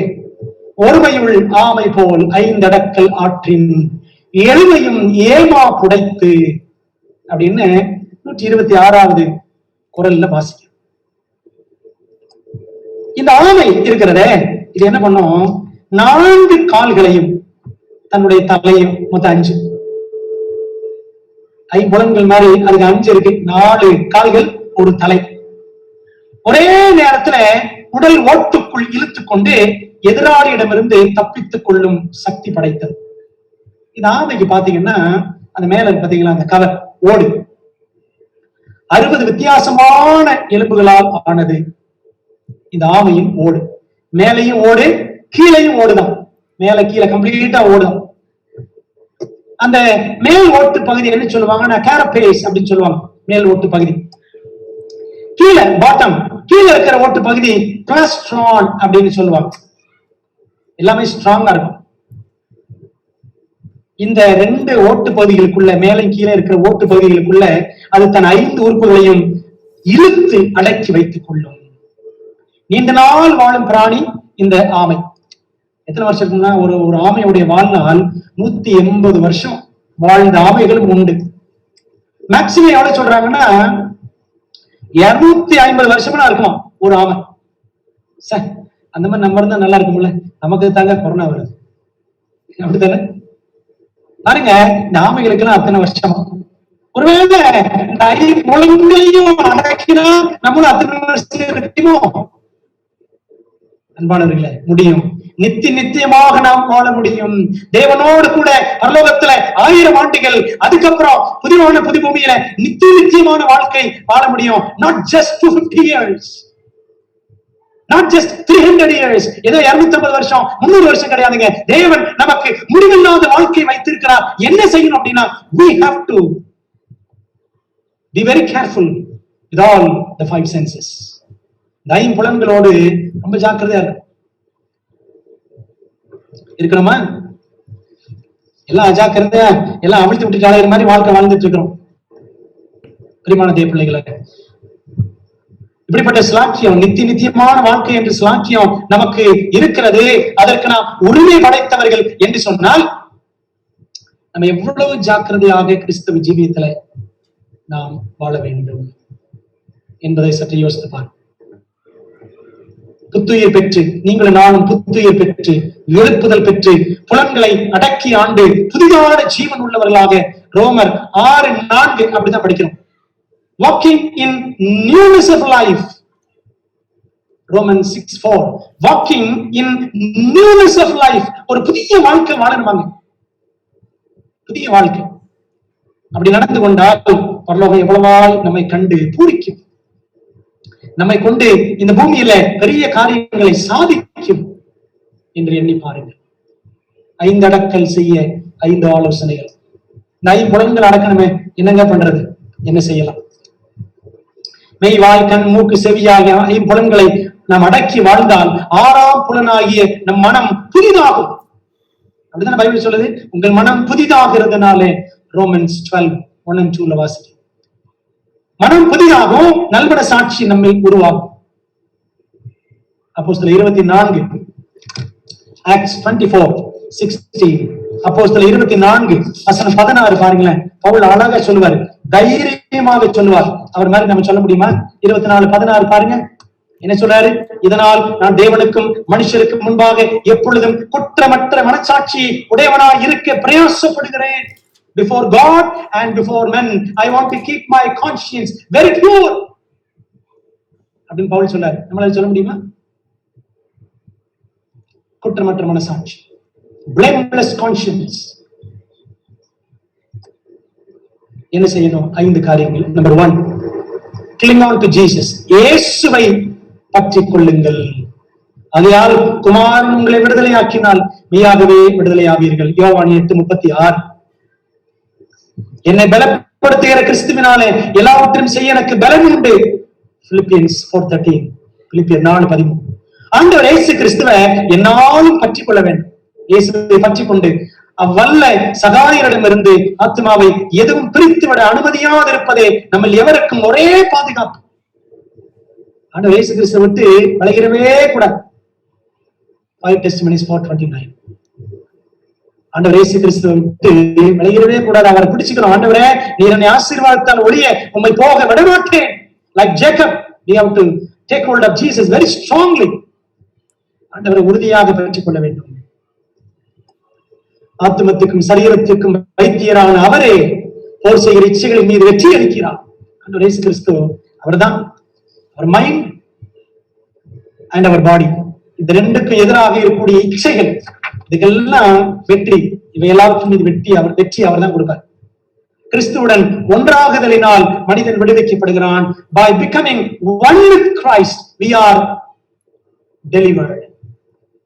ஒருமையுள் ஆமை போல் 5 அடக்கல் ஆற்றின் எளிமையும் ஏமா புடைத்து அப்படின்னு 126வது குறள்ல வாசிக்க. இந்த ஆமை இருக்கிறதே, இது என்ன பண்ணும்? 4 கால்களையும் தன்னுடைய தலையும், மொத்தம் 5 ஐம்புலன்கள் மாதிரி அதுக்கு 5 இருக்கு. 4 கால்கள், ஒரு தலை. ஒரே நேரத்துல உடல் ஓட்டுக்குள் இழுத்து கொண்டு எதிராளியிடமிருந்து தப்பித்துக் கொள்ளும் சக்தி படைத்தது. இது ஆமைக்கு பாத்தீங்கன்னா அந்த மேல பாத்தீங்களா, அந்த கவர் ஓடு 60 வித்தியாசமான எலும்புகளால் ஆனது. இந்த ஆமையின் ஓடு மேலையும் ஓடு, கீழையும் ஓடுதான். மேல கீழே கம்ப்ளீட்டா ஓடுதான். அந்த மேல் ஓட்டு பகுதி என்ன சொல்லுவாங்கன்னா கேரபேஸ் அப்படின்னு சொல்லுவாங்க, மேல் ஓட்டு பகுதி. கீழே பாட்டம், கீழே இருக்கிற ஓட்டு பகுதி பிளாஸ்ட்ரான் அப்படின்னு சொல்லுவாங்க. எல்லாமே ஸ்ட்ராங்கா இருக்கும். இந்த 2 ஓட்டு பகுதிகளுக்குள்ள, மேலே கீழே இருக்கிற ஓட்டு பகுதிகளுக்குள்ள அது தன் 5 உறுப்புகளையும் இழுத்து அடக்கி வைத்துக் கொள்ளும். நீண்ட நாள் வாழும் பிராணி இந்த ஆமை. எத்தனை வருஷம் இருக்குன்னா ஒரு ஆமையுடைய வாழ்நாள் 180 வருஷம் வாழ்ந்த ஆமைகளும் உண்டு. மேக்சிமம் எவ்வளவு சொல்றாங்கன்னா 250 வருஷமா இருக்குமா ஒரு ஆமை. சார் அந்த மாதிரி நம்ம இருந்தா நல்லா இருக்கும்ல, நமக்கு தாங்க கொரோனா வருது அப்படித்தானே பாருங்க. இந்த ஆமைகளுக்கு எல்லாம் அத்தனை வருஷமா, ஒருவேளை முழங்கையும் அடக்கினா நம்மளும் அத்தனை வருஷம் இருக்குமோ? அன்பானவர்களே, முடியும். நித்தியமாக நாம் வாழ முடியும். தேவனோடு கூட பரலோகத்துல 1000 ஆண்டுகள், அதுக்கப்புறம் புதிவான புது பூமியில நித்தியமான வாழ்க்கை வாழ முடியும். Not just 250 years, not just 300 years, ஏதோ 250 வருஷம் 300 வருஷம் கிடையாதுங்க. தேவன் நமக்கு முடிவில்லாத வாழ்க்கை வைத்திருக்கிறார். என்ன செய்யணும் அப்படின்னா, we have to be very careful with all the 5 senses. இந்த 5 புலன்களோடு ரொம்ப ஜாக்கிரதையா இருக்கணுமா? எல்லாம் அஜாக்கிரதையா எல்லாம் அமிழ்த்து விட்டு அலைகிற மாதிரி வாழ்க்கை வாழ்ந்துட்டு இருக்கிறோம். பிரியமான தேவ பிள்ளைகளை, இப்படிப்பட்ட ஸ்லாக்கியம், நித்தியமான வாழ்க்கை என்று ஸ்லாக்கியம் நமக்கு இருக்கிறது. அதற்கு நாம் உரிமை படைத்தவர்கள் என்று சொன்னால் நம்ம எவ்வளவு ஜாக்கிரதையாக கிறிஸ்தவ ஜீவியத்துல நாம் வாழ வேண்டும் என்பதை சற்று யோசித்து பாருங்கள். புத்துயிர் பெற்று, நீங்களும் நானும் புத்துயிர் பெற்று, எழுப்புதல் பெற்று, புலன்களை அடக்கி ஆண்டு புதிதான ஜீவன் உள்ளவர்களாக ரோமர் 6:4 அப்படிதான் படிக்கிறோம். Walking in newness of life. Romans 6:4. Walking in newness of life. ஒரு புதிய வாழ்க்கை வாழணுமாங்க, புதிய வாழ்க்கை. அப்படி நடந்து கொண்டால் பரலோகம் எவ்வளவாய் நம்மை கண்டு பூரிக்கும், நம்மை கொண்டு இந்த பூமியில பெரிய காரியங்களை சாதிக்கும் என்று எண்ணி பாருங்கள். 5 அடக்கல் செய்ய 5 ஆலோசனைகள். இந்த 5 புலன்கள் அடக்கணுமே, என்னங்க பண்றது? என்ன செய்யலாம்? மெய், வாய், கண், மூக்கு, செவியாகிய 5 புலன்களை நாம் அடக்கி வாழ்ந்தால் 6ஆம் புலனாகிய நம் மனம் புதிதாகும். அப்படித்தான பைபிள் சொல்லுது. உங்கள் மனம் புதிதாகிறதுனாலே ரோமன்ஸ் 12:1-2 வாசி. மனம் புதிதாகும், நல்வட சாட்சி நம்மில் உருவாகும். அப்போஸ்தலர் 24 Acts 24:16. அப்போஸ்தலர் 24 வசனம் 16 பாருங்களேன். பவுல் அழகா சொல்லுவார், தைரியமாக சொல்லுவார். அவர் மாதிரி நம்ம சொல்ல முடியுமா? 24:16 பாருங்க. என்ன சொல்றாரு? இதனால் நான் தேவனுக்கும் மனுஷருக்கும் முன்பாக எப்பொழுதும் குற்றமற்ற மனசாட்சி உடையவனாய் இருக்க பிரயாசப்படுகிறேன். Before God and before men, I want to keep my conscience very pure. அப்படின்னு பவுல் சொல்றாரு. நம்மளால சொல்ல முடியுமா? குற்றமற்ற மனசாட்சி, blameless conscience. என்ன செய்யணும்? 5 காரியங்கள். Number 1, cling on to Jesus. இயேசுவை பற்றிக் கொள்ளுங்கள். ஆகையால் குமாரன் உங்களை விடுதலையாக்கினால் மெய்யாகவே விடுதலையாவீர்கள். யோவான் 8:36. என்னை பலப்படுத்துகிற கிறிஸ்துவினாலே எல்லாவற்றையும் செய்ய எனக்கு பலன் உண்டு. பிலிப்பியன்ஸ் 4:13. பிலிப்பியர் 4:13. ஆண்டவர் இயேசு கிறிஸ்துவை என்னாலும் பற்றிக் கொள்ள வேண்டும். இயேசுவை பற்றிக் கொண்டு அவ்வல்ல சகாயரிடமிருந்து ஆத்மாவை எதுவும் பிரித்துவிட அனுமதியாது இருப்பதே நம்ம எவருக்கும் ஒரே பாதுகாப்பு. ஆண்டவர் இயேசு கிறிஸ்துவை விட்டு விலகிடவே கூடாது. 5 Testimonies 4:29. ஆண்டவர் இயேசு கிறிஸ்துவை விட்டு விலகிடவே கூடாது. அவரை பிடிச்சுக்கணும். ஆண்டவரே, நீர் என்னை ஆசீர்வாதத்தால் ஒழிய உம்மை போக விடமாட்டேன். Like Jacob, we have to take hold of Jesus very strongly. ஆண்டவரை உறுதியாக பற்றிக் கொள்ள வேண்டும். ஆத்மத்துக்கும் சரீரத்துக்கும் வைத்தியரான அவரே போர் செய்கிற இச்சைகளின் மீது வெற்றி அளிக்கிறார். ஆண்டவர் இயேசு கிறிஸ்து அவர்தான். அவர் மைண்ட் அண்ட் அவர் பாடி, இந்த 2க்கும் எதிராக இருக்கக்கூடிய இச்சைகள், இதுக்கெல்லாம் வெற்றி, இவை எல்லாருக்கும் இது வெற்றி அவர் தான் கொடுப்பார். கிறிஸ்துவுடன் ஒன்றாகுதலினால் மனிதன் விடுவிக்கப்படுகிறான். By becoming one with Christ, we are delivered.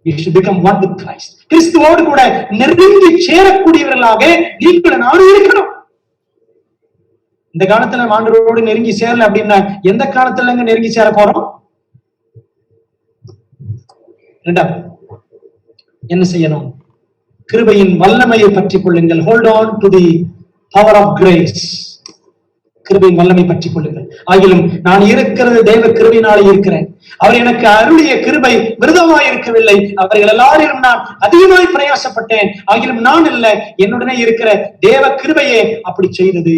We should become one with Christ. கிறிஸ்துவோடு கூட நெருங்கி சேரக்கூடியவர்களாக நீங்கள் நானும் இருக்கணும். இந்த காலத்துல ஆண்டவரோடு நெருங்கி சேரல அப்படின்னா எந்த காலத்துல நெருங்கி சேர போறோம்? 2வது என்ன செய்யணும்? கிருபையின் வல்லமையை பற்றிக் கொள்ளுங்கள். Hold on to the power of grace. கிருபையின் வல்லமை பற்றிக் கொள்ளுங்கள். ஆகிலும் நான் இருக்கிறது தேவ கிருபையினாலே இருக்கிறேன். அவர் எனக்கு அருளிய கிருபை விருதமாய் இருக்கவில்லை. அவர்கள் எல்லாரிலும் நான் அதிகமாய் பிரயாசப்பட்டேன், ஆகிலும் நான் இல்ல, என்னுடனே இருக்கிற தேவ கிருபையே அப்படி செய்தது.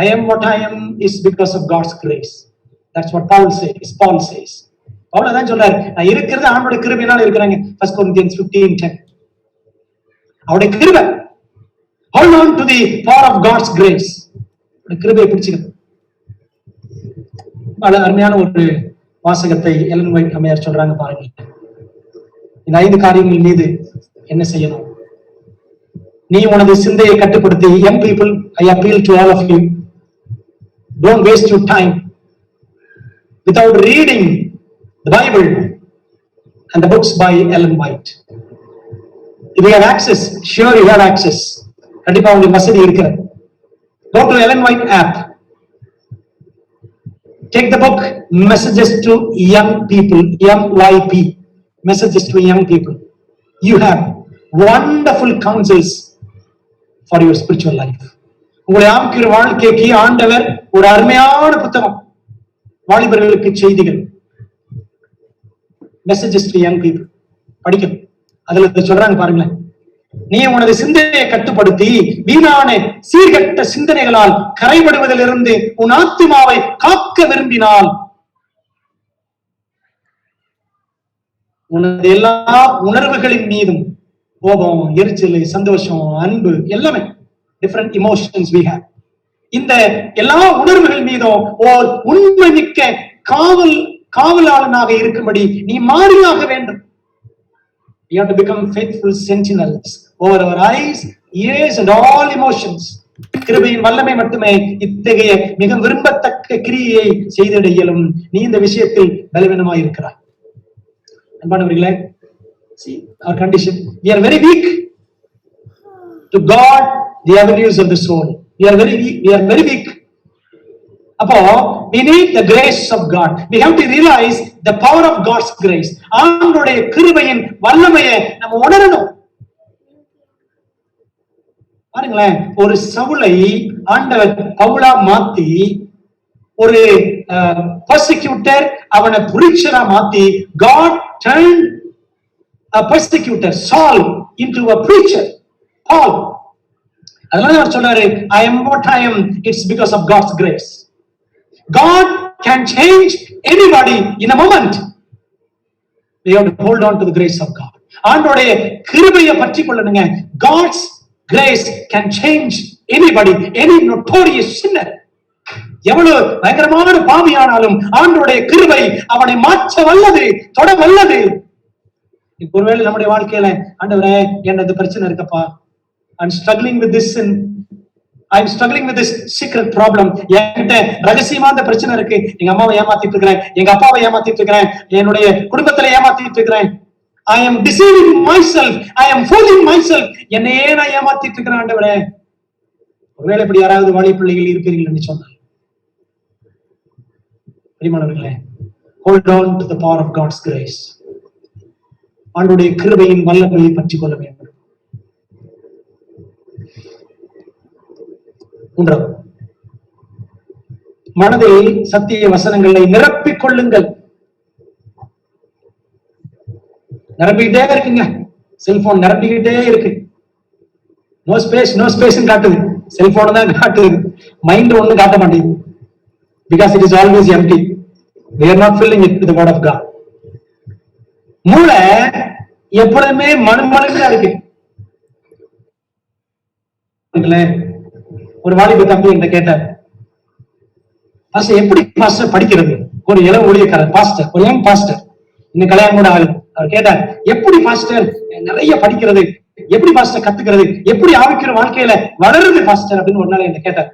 I am what I am is because of God's grace. That's what Paul says. Pavul அதான் சொல்றாரு, நான் இருக்கிறது ஆண்டோட கிருபையினால இருக்கிறாங்க. 1 Corinthians 15:10. அவருடைய கிருபை. Hold on to the power of God's grace. கிருபையை பிடிச்சுக்க. அருமையான ஒரு வாசகத்தை எலன் ஒயிட் அம்மையார் சொல்றாங்க பாருங்க. இந்த 5 காரியங்கள் மீது என்ன செய்யணும்? நீ உனது சிந்தையை கட்டுப்படுத்தி, young people, I appeal to all of you, don't waste your time without reading the Bible and the books by Ellen White. If you have access, sure you have access. கண்டிப்பா உங்களுக்கு வசதி இருக்கு. Go to Ellen White app. Take the book Messages to Young People, MYP, Messages to Young People. You have wonderful counsels for your spiritual life. உங்களுடைய ஆவிக்குரிய வாழ்க்கைக்கு ஆண்டவர் ஒரு அருமையான புத்தகம், வாலிபர்களுக்கு செய்திகள், Messages to Young People படிக்கணும். அதுல சொல்றாங்க பாருங்களேன், நீ உனது சிந்தனையை கட்டுப்படுத்தி வீணான சீர்கட்ட சிந்தனைகளால் கரைபடுவதிலிருந்து உன் ஆத்துமாவை காக்க விரும்பினால், உனது எல்லா உணர்வுகளின் மீதும், கோபம், எரிச்சல், சந்தோஷம், அன்பு, எல்லாமே டிஃபரெண்ட் இமோஷன்ஸ் we have, இந்த எல்லா உணர்வுகள் மீதும் ஓர் உண்மை மிக்க காவலாளனாக இருக்கும்படி நீ மாறியாக வேண்டும். You have to become faithful sentinels over our eyes, ears and all emotions. கிருபையின் வல்லமை மட்டுமே இத்தகைய மிக விரும்பத்தக்க கிரியையை செய்திட இயலும். நீ இந்த விஷயத்தில் பலவீனமாய் இருக்கிறாய். அன்பானவர்களே, see our condition, we are very weak to God, the avenues of the soul. We are very weak. அப்போ we need the grace of God. We have to realize the power of God's grace. ஆண்டவருடைய கிருபையின் வல்லமையை நம்ம உணரணும். பாருங்களேன், ஒரு சவுலை ஆண்டவர் பவுலா மாத்தி, ஒரு persecutor அவனை preacher மாத்தி, God turned a persecutor, Saul, into a preacher, Paul. அதனால அவர் சொல்றாரு, I am what I am, it's because of God's grace. God can change anybody in a moment. We have to hold on to the grace of God. ஆண்டவருடைய கிருபையை பற்றிக் கொள்ளணுங்க. God's grace can change anybody, any notorious sinner. எவ்வளவு பயங்கரமான பாவியானாலும் ஆண்டவருடைய கிருபை அவனை மாற்ற வல்லது, தொட வல்லது. ஒருவேளை நம்முடைய வாழ்க்கையில, ஆண்டவரே என்னது பிரச்சனை இருக்கப்பா, I'm struggling with this sin, I'm struggling with this secret problem. என்கிட்ட ரகசியமான பிரச்சனை இருக்கு. எங்க அம்மாவை ஏமாத்திட்டு இருக்கிறேன், எங்க அப்பாவை ஏமாத்திட்டு இருக்கிறேன், என்னுடைய குடும்பத்துல ஏமாத்திட்டு இருக்கிறேன். I am deceiving myself, I am fooling myself. என்னையே நான் ஏமாத்திட்டு இருக்கிறேன் ஆண்டவரே. ஒருவேளை இப்படி யாராவது வாலிப பிள்ளைகள் இருக்கிறீங்கன்னு சொன்னால், பிரியமானவர்களே, hold on to the power of God's grace. ஆண்டவருடைய கிருபையின் வல்லமையை பற்றிக் கொள்ள வேண்டும். மூன்றாவது, மனதில் சத்திய வசனங்களை நிரப்பிக் கொள்ளுங்கள். நிரப்பிக்கிட்டே இருக்குங்க. செல்போன் நிரப்பிக்கிட்டே இருக்கு. நோ ஸ்பேஸ் காட்டுது. செல்போன் தான் காட்டுது. மைண்ட் ஒண்ணு காட்ட மாட்டேங்குது. Because it is always empty. We are not filling it with the word of God. மூளை எப்பொழுதுமே மனுமனுக்கு இருக்கு. ஒரு வாலிப தம்பி என்கிட்ட கேட்டார், பாஸ்டர் எப்படி பாஸ்டர் படிக்கிறது? ஒரு இளம் ஊழியக்காரர் பாஸ்டர், ஒரு யங் பாஸ்டர், இன்னும் கல்யாணம் கூட ஆகுது. அவர் கேட்டார், எப்படி பாஸ்டர் நிறைய படிக்கிறது, எப்படி பாஸ்டர் கத்துக்கிறது, எப்படி ஆவிக்கிற வாழ்க்கையில வளருது பாஸ்டர் அப்படின்னு ஒரு நாள் என்ன கேட்டார்.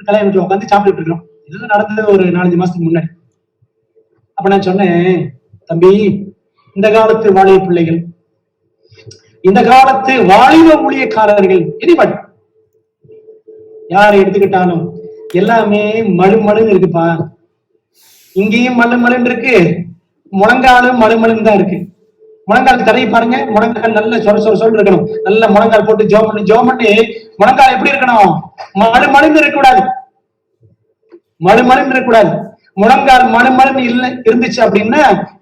கல்யாணம் உட்காந்து சாப்பிட்டு இருக்கோம். இதெல்லாம் நடந்தது ஒரு 4-5 மாசத்துக்கு முன்னாடி. அப்ப நான் சொன்னேன், தம்பி, இந்த காலத்து வாலிப பிள்ளைகள், இந்த காலத்து வாலிப ஊழியக்காரர்கள், எனிபடி யாரை எடுத்துக்கிட்டாலும் எல்லாமே மழுமழுன்னு இருக்குப்பா. இங்கேயும் மழுமழுன்னு இருக்கு, முழங்காலும் மழுமழுன்னு தான் இருக்கு. முழங்கால் தரையை பாருங்க, முழங்கால் நல்ல சொல் இருக்கணும். நல்ல முழங்கால் போட்டு ஜோம் பண்ணி முழங்கால் எப்படி இருக்கணும்? மழுமழுன்னு இருக்கக்கூடாது. மழுமழுன்னு இருக்கக்கூடாது. முழங்கால் மழுமலுன்னு இல்ல இருந்துச்சு அப்படின்னா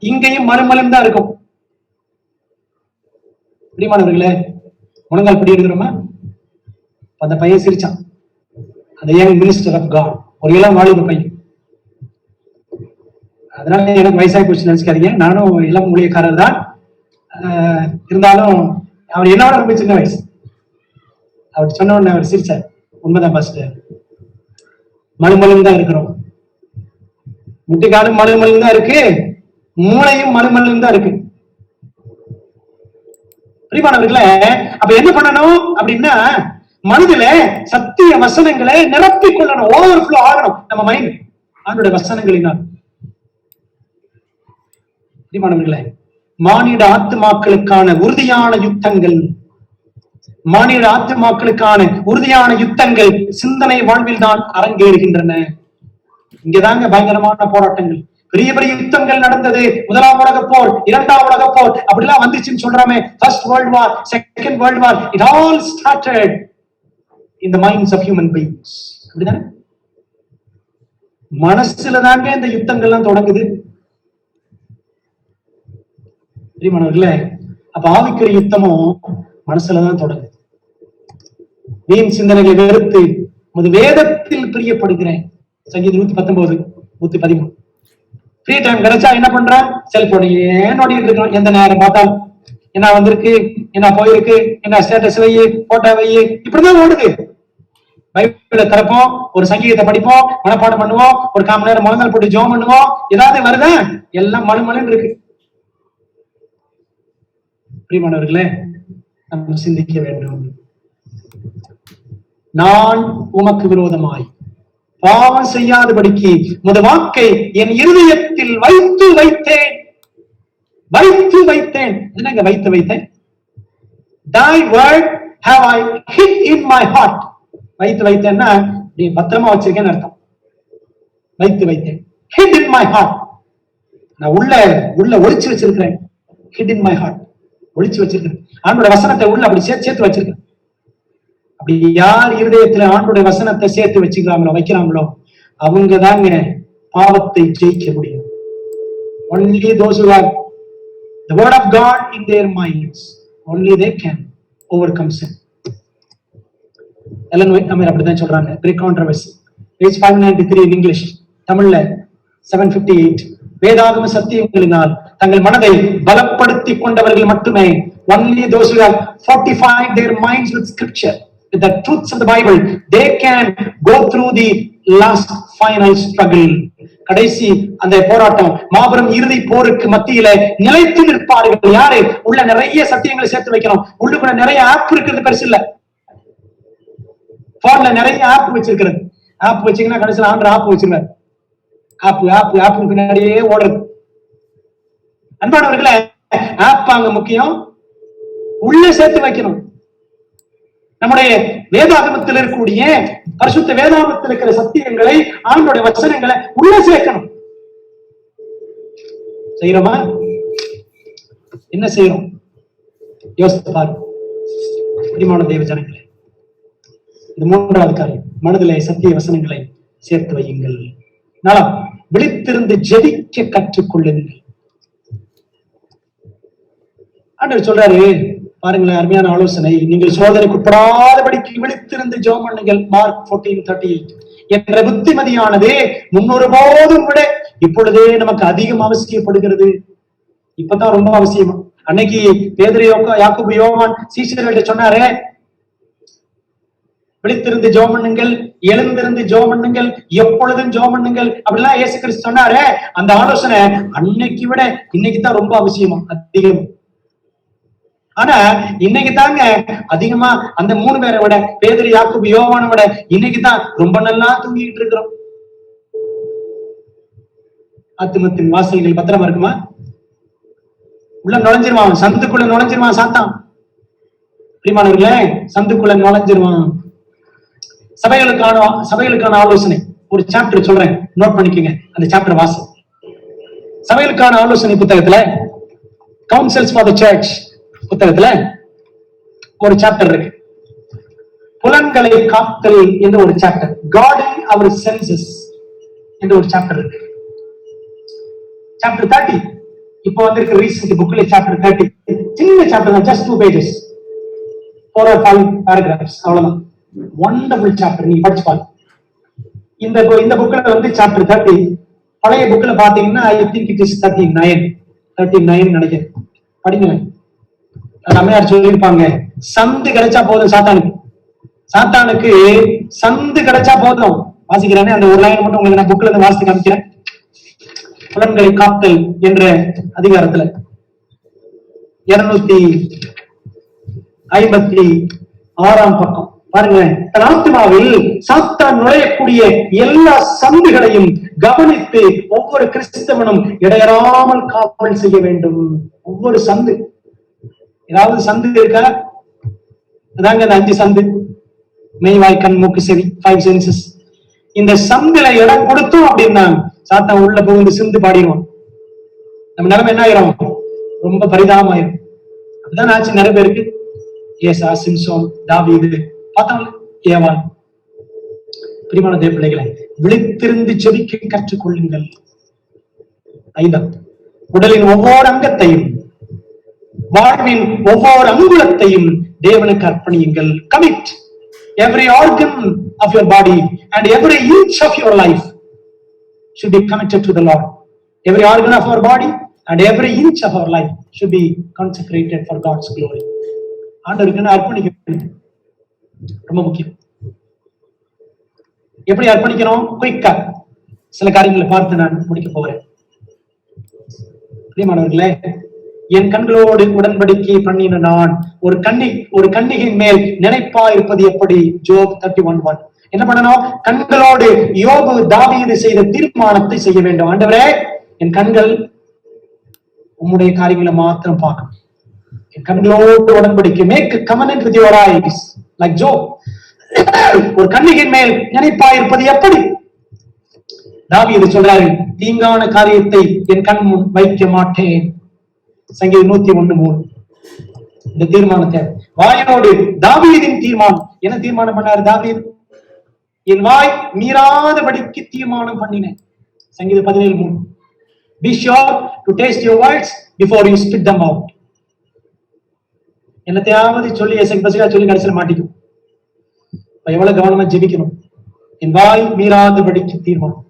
இங்கேயும் மழுமலுன்னு தான் இருக்கும். பிரியமானவர்களே, முழங்கால் படி இருக்கிறோமா? அந்த பையன் சிரிச்சான். அந்த யங் மினிஸ்டர் ஆஃப் காட், ஒரு இளம் வாலிப பையன். அதனால எனக்கு வயசாகி போச்சு நினைச்சுக்காதீங்க, நானும் இளம் ஊழியக்காரர் தான். இருந்தாலும் அவர் என்னோட ரொம்ப சின்ன வயசு. அவர் சொன்ன உடனே அவர் சிரிச்சார். உண்மைதான் பாஸ்டர், மழுமலும் தான் இருக்கிறோம். முட்டிக்காலும் மழுமலும் தான் இருக்கு, மூளையும் மழுமலும் தான் இருக்கு. பிரியமானவர்களே, அப்ப என்ன பண்ணணும் அப்படின்னா, மனதுல சத்திய வசனங்களை நிரப்பிக் கொள்ளணும், ஓவர்ஃப்ளோ ஆகணும் நம்ம மைண்ட் ஆண்டோட வசனங்களினால். பிரியமானவர்களே, மானிட ஆத்துமாக்களுக்கான உறுதியான யுத்தங்கள், மானிட ஆத்துமாக்களுக்கான உறுதியான யுத்தங்கள் சிந்தனை வாழ்வில் தான் அரங்கேறுகின்றன. இங்கதாங்க பயங்கரமான போராட்டங்கள், பெரிய பெரிய யுத்தங்கள் நடந்தது. முதலாம் உலக போர், இரண்டாம் உலக போர் அப்படிலாம் வந்துச்சுன்னு சொல்றாமே. First world war, second world war, it all started in the minds of human beings. அப்படிதானே? மனசுல தாங்க இந்த யுத்தங்கள்லாம் தொடங்குது. பிரியமானவர்களே, அப்ப ஆவிக்குரிய யுத்தமும் மனசுலதான் தொடங்குது. வீண் சிந்தனைகளை வெறுத்து உமது வேதத்தில் பிரியப்படுகிறேன். சங்கீதம் 119, 113. ஃப்ரீ டைம் கிடைச்சா என்ன பண்றான்? செல்போனையே நோண்டிட்டு இருக்கான். எந்த நேரம் பார்த்தாலும் என்ன வந்திருக்கு, என்ன போயிருக்கு, என்ன ஸ்டேட்டஸ் வை, போட்டோ வை, இப்படிதான் ஓடுது. பைபிளை திறப்போம், ஒரு சங்கீதத்தை படிப்போம், மனப்பாடம் பண்ணுவோம், ஒரு 1/4 மணி நேரம் முழங்கால் போட்டு ஜெபம் பண்ணுவோம். ஏதாவது வருதா? எல்லாம் மழுமலுன்னு இருக்கு. பிரியமானவர்களே, நம்ம சிந்திக்க வேண்டும். நான் உமக்கு விரோதமாய் பாவம் செய்யாதபடிக்கு உமது வாக்கை என் இருதயத்தில் வைத்து வைத்தேன். வைத்து வைத்தேன். என்னங்க வைத்து வைத்தேன்? Thy word have I hid in my heart. வைத்து வைத்தேன்னா நீ பத்திரமா வச்சிருக்கேன்னு அர்த்தம். வைத்து வைத்தேன், hid in my heart. நான் உள்ள ஒளிச்சு வச்சிருக்கிறேன். hid in my heart, ஒளிச்சு வச்சிருக்கிறேன். ஆண்டோட வசனத்தை உள்ள அப்படி சேர்த்து வச்சிருக்கேன். அப்படி யார் இருதயத்துல ஆண்டோட வசனத்தை சேர்த்து வைக்கிறாங்களோ அவங்க தாங்க பாவத்தை ஜெயிக்க முடியும். Only those who have the word of God in their minds, only they can overcome sin. Ellen White அமீர் அப்படிதான் சொல்றாங்க. Great controversy, page 593 in English. தமிழ்ல 758. வேதாகம சத்தியங்களினால் தங்கள் மனதை பலப்படுத்திக் கொண்டவர்கள் மட்டுமே, only those who have fortified their minds with scripture, with the truths of the Bible, they can go through the last final struggle. கடைசி அந்த போராட்டம், மாபெரும் இறுதி போருக்கு மத்தியில நிலைத்து நிற்பார்கள். யாரு? உள்ள நிறைய சத்தியங்களை சேர்த்து வைக்கணும். உள்ளுக்குள்ள நிறைய ஆப் இருக்கிறது பெருசு இல்ல. போன்ல நிறைய ஆப் வச்சிருக்கிறது. ஆப் வச்சீங்கன்னா கடைசியில் ஆண்டர் ஆப் வச்சிருக்காரு. ஆப் பின்னாடியே ஓடுறது. அன்பானவர்களே, ஆப் அங்க முக்கியம், உள்ள சேர்த்து வைக்கணும். நம்முடைய வேதாகமத்தில் இருக்கக்கூடிய பரிசுத்த வேதாகமத்தில் இருக்கிற சத்தியங்களை, ஆண்டோட வசனங்களை உள்ள சேர்க்கணும். செய்யறோமா? என்ன செய்யறோம்? யோசித்து பாருங்க. பிரியமான தேவ ஜனங்களே, இது 3வது காரியம், மனதிலே சத்திய வசனங்களை சேர்த்து வையுங்கள். நலம், விழித்திருந்து ஜெபிக்க கற்றுக்கொள்ளுங்கள். ஆண்டவர் சொல்றாரு பாருங்களேன், அருமையான ஆலோசனை. நீங்கள் சோதனைக்குட்படாதபடிக்கு விழித்திருந்து ஜெபம் பண்ணுங்கள். மார்க் 14:38. என்ற புத்திமதியானது முன்னொரு போதும் விட இப்பொழுதே நமக்கு அதிகம் அவசியப்படுகிறது. இப்பதான் ரொம்ப அவசியம். அன்னைக்கு பேதுரு, யாக்கோபு, யோவான் சீஷர்கள்ட்ட சொன்னாரே, விழித்திருந்து ஜெபம் பண்ணுங்கள், எழுந்திருந்து ஜெபம் பண்ணுங்கள், எப்பொழுதும் ஜெபம் பண்ணுங்கள் அப்படிலாம் இயேசு கிறிஸ்து சொன்னாரே. அந்த ஆலோசனை அன்னைக்கு விட இன்னைக்கு தான் ரொம்ப அவசியமா, அதிகம். ஆனா இன்னைக்கு தாங்க அதிகமா அந்த 3 பேரை விட, பேதுரு, யாக்கோபு, யோவானை விட இன்னைக்கு தான் ரொம்ப நல்லா தூங்கிட்டு இருக்கிறோம். ஆத்துமத்தின் வாசல்கள் பத்திரமா இருக்குமா? உள்ள நுழைஞ்சிருவான், சந்துக்குள்ள நுழைஞ்சிருவான் சாத்தான். பிரியமானவர்களே, சந்துக்குள்ள நுழைஞ்சிருவான். சபைகளுக்கான ஆலோசனை ஒரு சாப்டர் சொல்றேன், நோட் பண்ணிக்கங்க. அந்த சாப்டர் வாசம். சபைகளுக்கான ஆலோசனை புத்தகத்துல, கவுன்சில்ஸ் ஃபார் தி சர்ச் புத்தகத்துல ஒரு சாப்டர் இருக்கு. புலன்களை காத்தல் என்று ஒரு சாப்டர், கார்டிங் அவர் சென்சஸ் என்று ஒரு சாப்டர் இருக்கு. சாப்டர் 30 இப்போ வந்திருக்க ரீசெண்ட் புக்ல சாப்டர் 30 சின்ன சாப்டர் தான், ஜஸ்ட் 2 pages, 4 or 5 paragraphs, அவ்வளவுதான். வண்டர்ஃபுல் சாப்டர், நீங்க படிச்சு பாருங்க. இந்த புக்ல வந்து சாப்டர் 30, பழைய புக்ல பாத்தீங்கன்னா ஐ திங்க் இட் இஸ் 39 நினைக்கிறேன். படிங்களேன். அம்மையார் சொல்லியிருப்பாங்க, சந்து கிடைச்சா போதும் சாத்தானுக்கு சந்து கிடைச்சா போதும். வாசிக்கிறேன், அந்த ஒரு லைன் மட்டும் உங்களுக்கு நான் புக்ல இருந்து வாசித்து காமிக்கிறேன். புலன்களை காத்தல் என்ற அதிகாரத்துல 256 பக்கம் பாருங்களேன். தன் ஆத்மாவில் சாத்தான் நுழையக்கூடிய எல்லா சந்துகளையும் கவனித்து ஒவ்வொரு கிறிஸ்தவனும் இடையறாமல் காவல் செய்ய வேண்டும். ஒவ்வொரு சந்து, ஏதாவது சந்து இருக்கா? அதாங்க அந்த 5 சந்து, மெய்வாய் கண் மூக்கு செவி, 5 senses. இந்த சந்துல இடம் கொடுத்தோம் அப்படின்னா சாத்தான் உள்ள புகுந்து சிந்து பாடிடுவான். நம்ம நிலைமை என்ன ஆயிரும்? ரொம்ப பரிதாபமாயிரும். அப்படிதான் ஆச்சு நிறைய பேருக்கு. ஏசா, சிம்சோன், தாவீது பார்த்தாங்க, ஏவாள். பிரியமான தேவ பிள்ளைகளை, விழித்திருந்து செபிக்க கற்றுக்கொள்ளுங்கள். 5, உடலின் ஒவ்வொரு அங்கத்தையும் வாழ்வின் ஒவ்வொரு அங்குலத்தையும் தேவனுக்கு அர்ப்பணியுங்கள். Commit every organ of your body and every inch of your life should be committed to the Lord. Every organ of our body and every inch of our life should be consecrated for God's glory. ஆண்டவருக்கு அர்ப்பணிக்க ரொம்ப முக்கியம். எப்படி அர்ப்பணிக்கணும்? குயிக்கா சில காரியங்களை பார்த்து நான் முடிக்க போகிறேன். பிரியமானவர்களே, என் கண்களோடு உடன்படிக்கை பண்ணின நான் ஒரு கன்னிகையின் மேல் நினைப்பா இருப்பது எப்படி? ஜோப் 31:1. என்ன பண்ணணும்? கண்களோடு யோபு தாவீது செய்த தீர்மானத்தை செய்ய வேண்டும். ஆண்டவரே, என் கண்கள் உம்முடைய காரியங்களை மாத்திரம் பார்க்கணும். என் கண்களோடு உடன்படிக்கை, make a covenant with your eyes like Job. ஒரு கன்னிகையின் மேல் நினைப்பா இருப்பது எப்படி? தாவீது சொல்றாரு, தீங்கான காரியத்தை என் கண் முன் வைக்க மாட்டேன். சங்கீதம் 101:3. இந்த தீர்மானத்தை வாயோடு தாவீதின் தீர்மானம். என்ன தீர்மானம் பண்ணாரு தாவீது? என் வாய் மீறாதபடிக்கு தீர்மானம் பண்ணினேன். சங்கீதம் 17:3. Be sure to taste your words before you spit them out. என்னத்தையாவது சொல்லி சொல்லி கடைசியில் மாட்டிக்கும். எவ்வளவு கவனமா ஜெபிக்கணும். என் வாய் மீறாதபடிக்கு தீர்மானம்.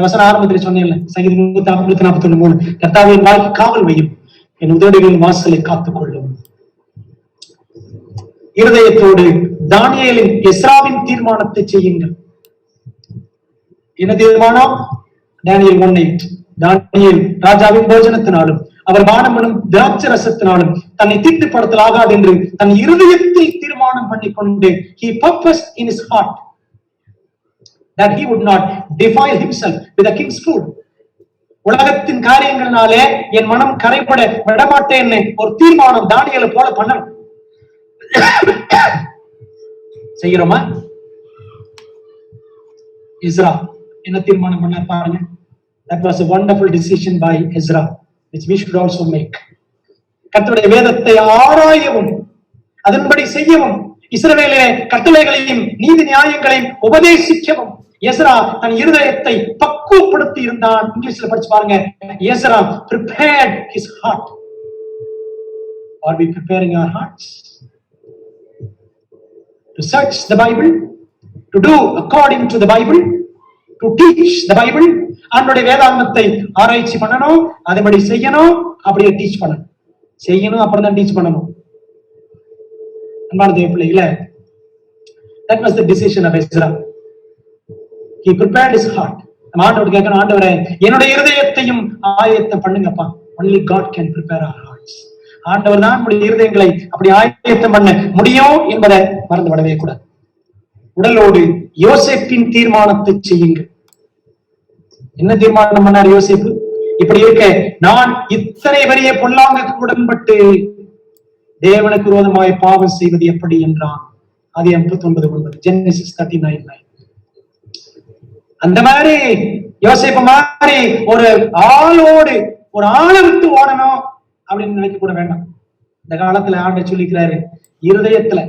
வசன ஆரம்பத்தில் சொன்னேன்ல, சங்கீதம் 141:3. கர்த்தாவே, என் வாய்க்கு காவல் வையும், என் உதடுகளின் வாசலை காத்துக் கொள்ளும். இருதயத்தோடு தானியேலின் எஸ்ராவின் தீர்மானத்தை செய்யுங்கள். என்ன தீர்மானம்? தானியேல் 1:8. தானியேல் ராஜாவின் போஜனத்தினாலும் அவர் பானமனும் திராட்சை ரசத்தினாலும் தன்னை தீட்டுப்படுத்தல் ஆகாது என்று தன் இருதயத்தில் தீர்மானம் பண்ணிக்கொண்டு he purposed in his heart that he would not defile himself with the king's food. உலகத்தின் காரியங்களினாலே என் மனம் கரைபட விடமாட்டேன் ஒரு தீர்மானம் தானியேலை போல பண்ணணும். செய்கிறோமா? எஸ்ரா என்ன தீர்மானம் பண்ண பாருங்க. That was a wonderful decision by Ezra, which we should also make. கர்த்தருடைய வேதத்தை ஆராயவும் அதன்படி செய்யவும் இஸ்ரவேலிலே கட்டளைகளையும் நீதி நியாயங்களையும் உபதேசிக்கவும் எஸ்ரா தன் இருதயத்தை பக்குவப்படுத்தி இருந்தான். இங்கிலீஷ்ல படிச்சு பாருங்க. Ezra prepared his heart. Are we preparing our hearts to search the Bible, to do according to the Bible, to teach the Bible? அவனுடைய வேதாகமத்தை ஆராய்ச்சி பண்ணணும், அதன்படி செய்யணும், அப்படியே டீச் பண்ணணும். செய்யணும், அப்புறம் தான் டீச் பண்ணணும். அன்பான தேவ பிள்ளைகளே, that was the decision of Ezra. He prepared his heart. நம்ம ஆண்டவர்கிட்ட கேட்கணும், ஆண்டவரே என்னுடைய இருதயத்தையும் ஆயத்தம் பண்ணுங்கப்பா. Only God can prepare our hearts. ஆண்டவர் தான் நம்முடைய இருதயங்களை அப்படி ஆயத்தம் பண்ண முடியும் என்பதை மறந்து விடவே கூடாது. உடலோடு யோசேப்பின் தீர்மானத்தை செய்யுங்கள். என்ன தீர்மானம் பண்ணார் யோசேப்பு? இப்படி இருக்க நான் இத்தனை பெரிய பொல்லாங்குக்கு உடன்பட்டு தேவனுக்கு விரோதமாய் பாவம் செய்வது எப்படி என்றான். அது 39:9. Genesis 39:9. அந்த மாதிரி யோசேப்பு மாதிரி ஒரு ஆளோடு ஒரு ஆளை விட்டு ஓடணும் அப்படின்னு நினைக்க கூட வேண்டாம். இந்த காலத்துல ஆண்டவர் சொல்லிக்கிறாரு, இருதயத்துல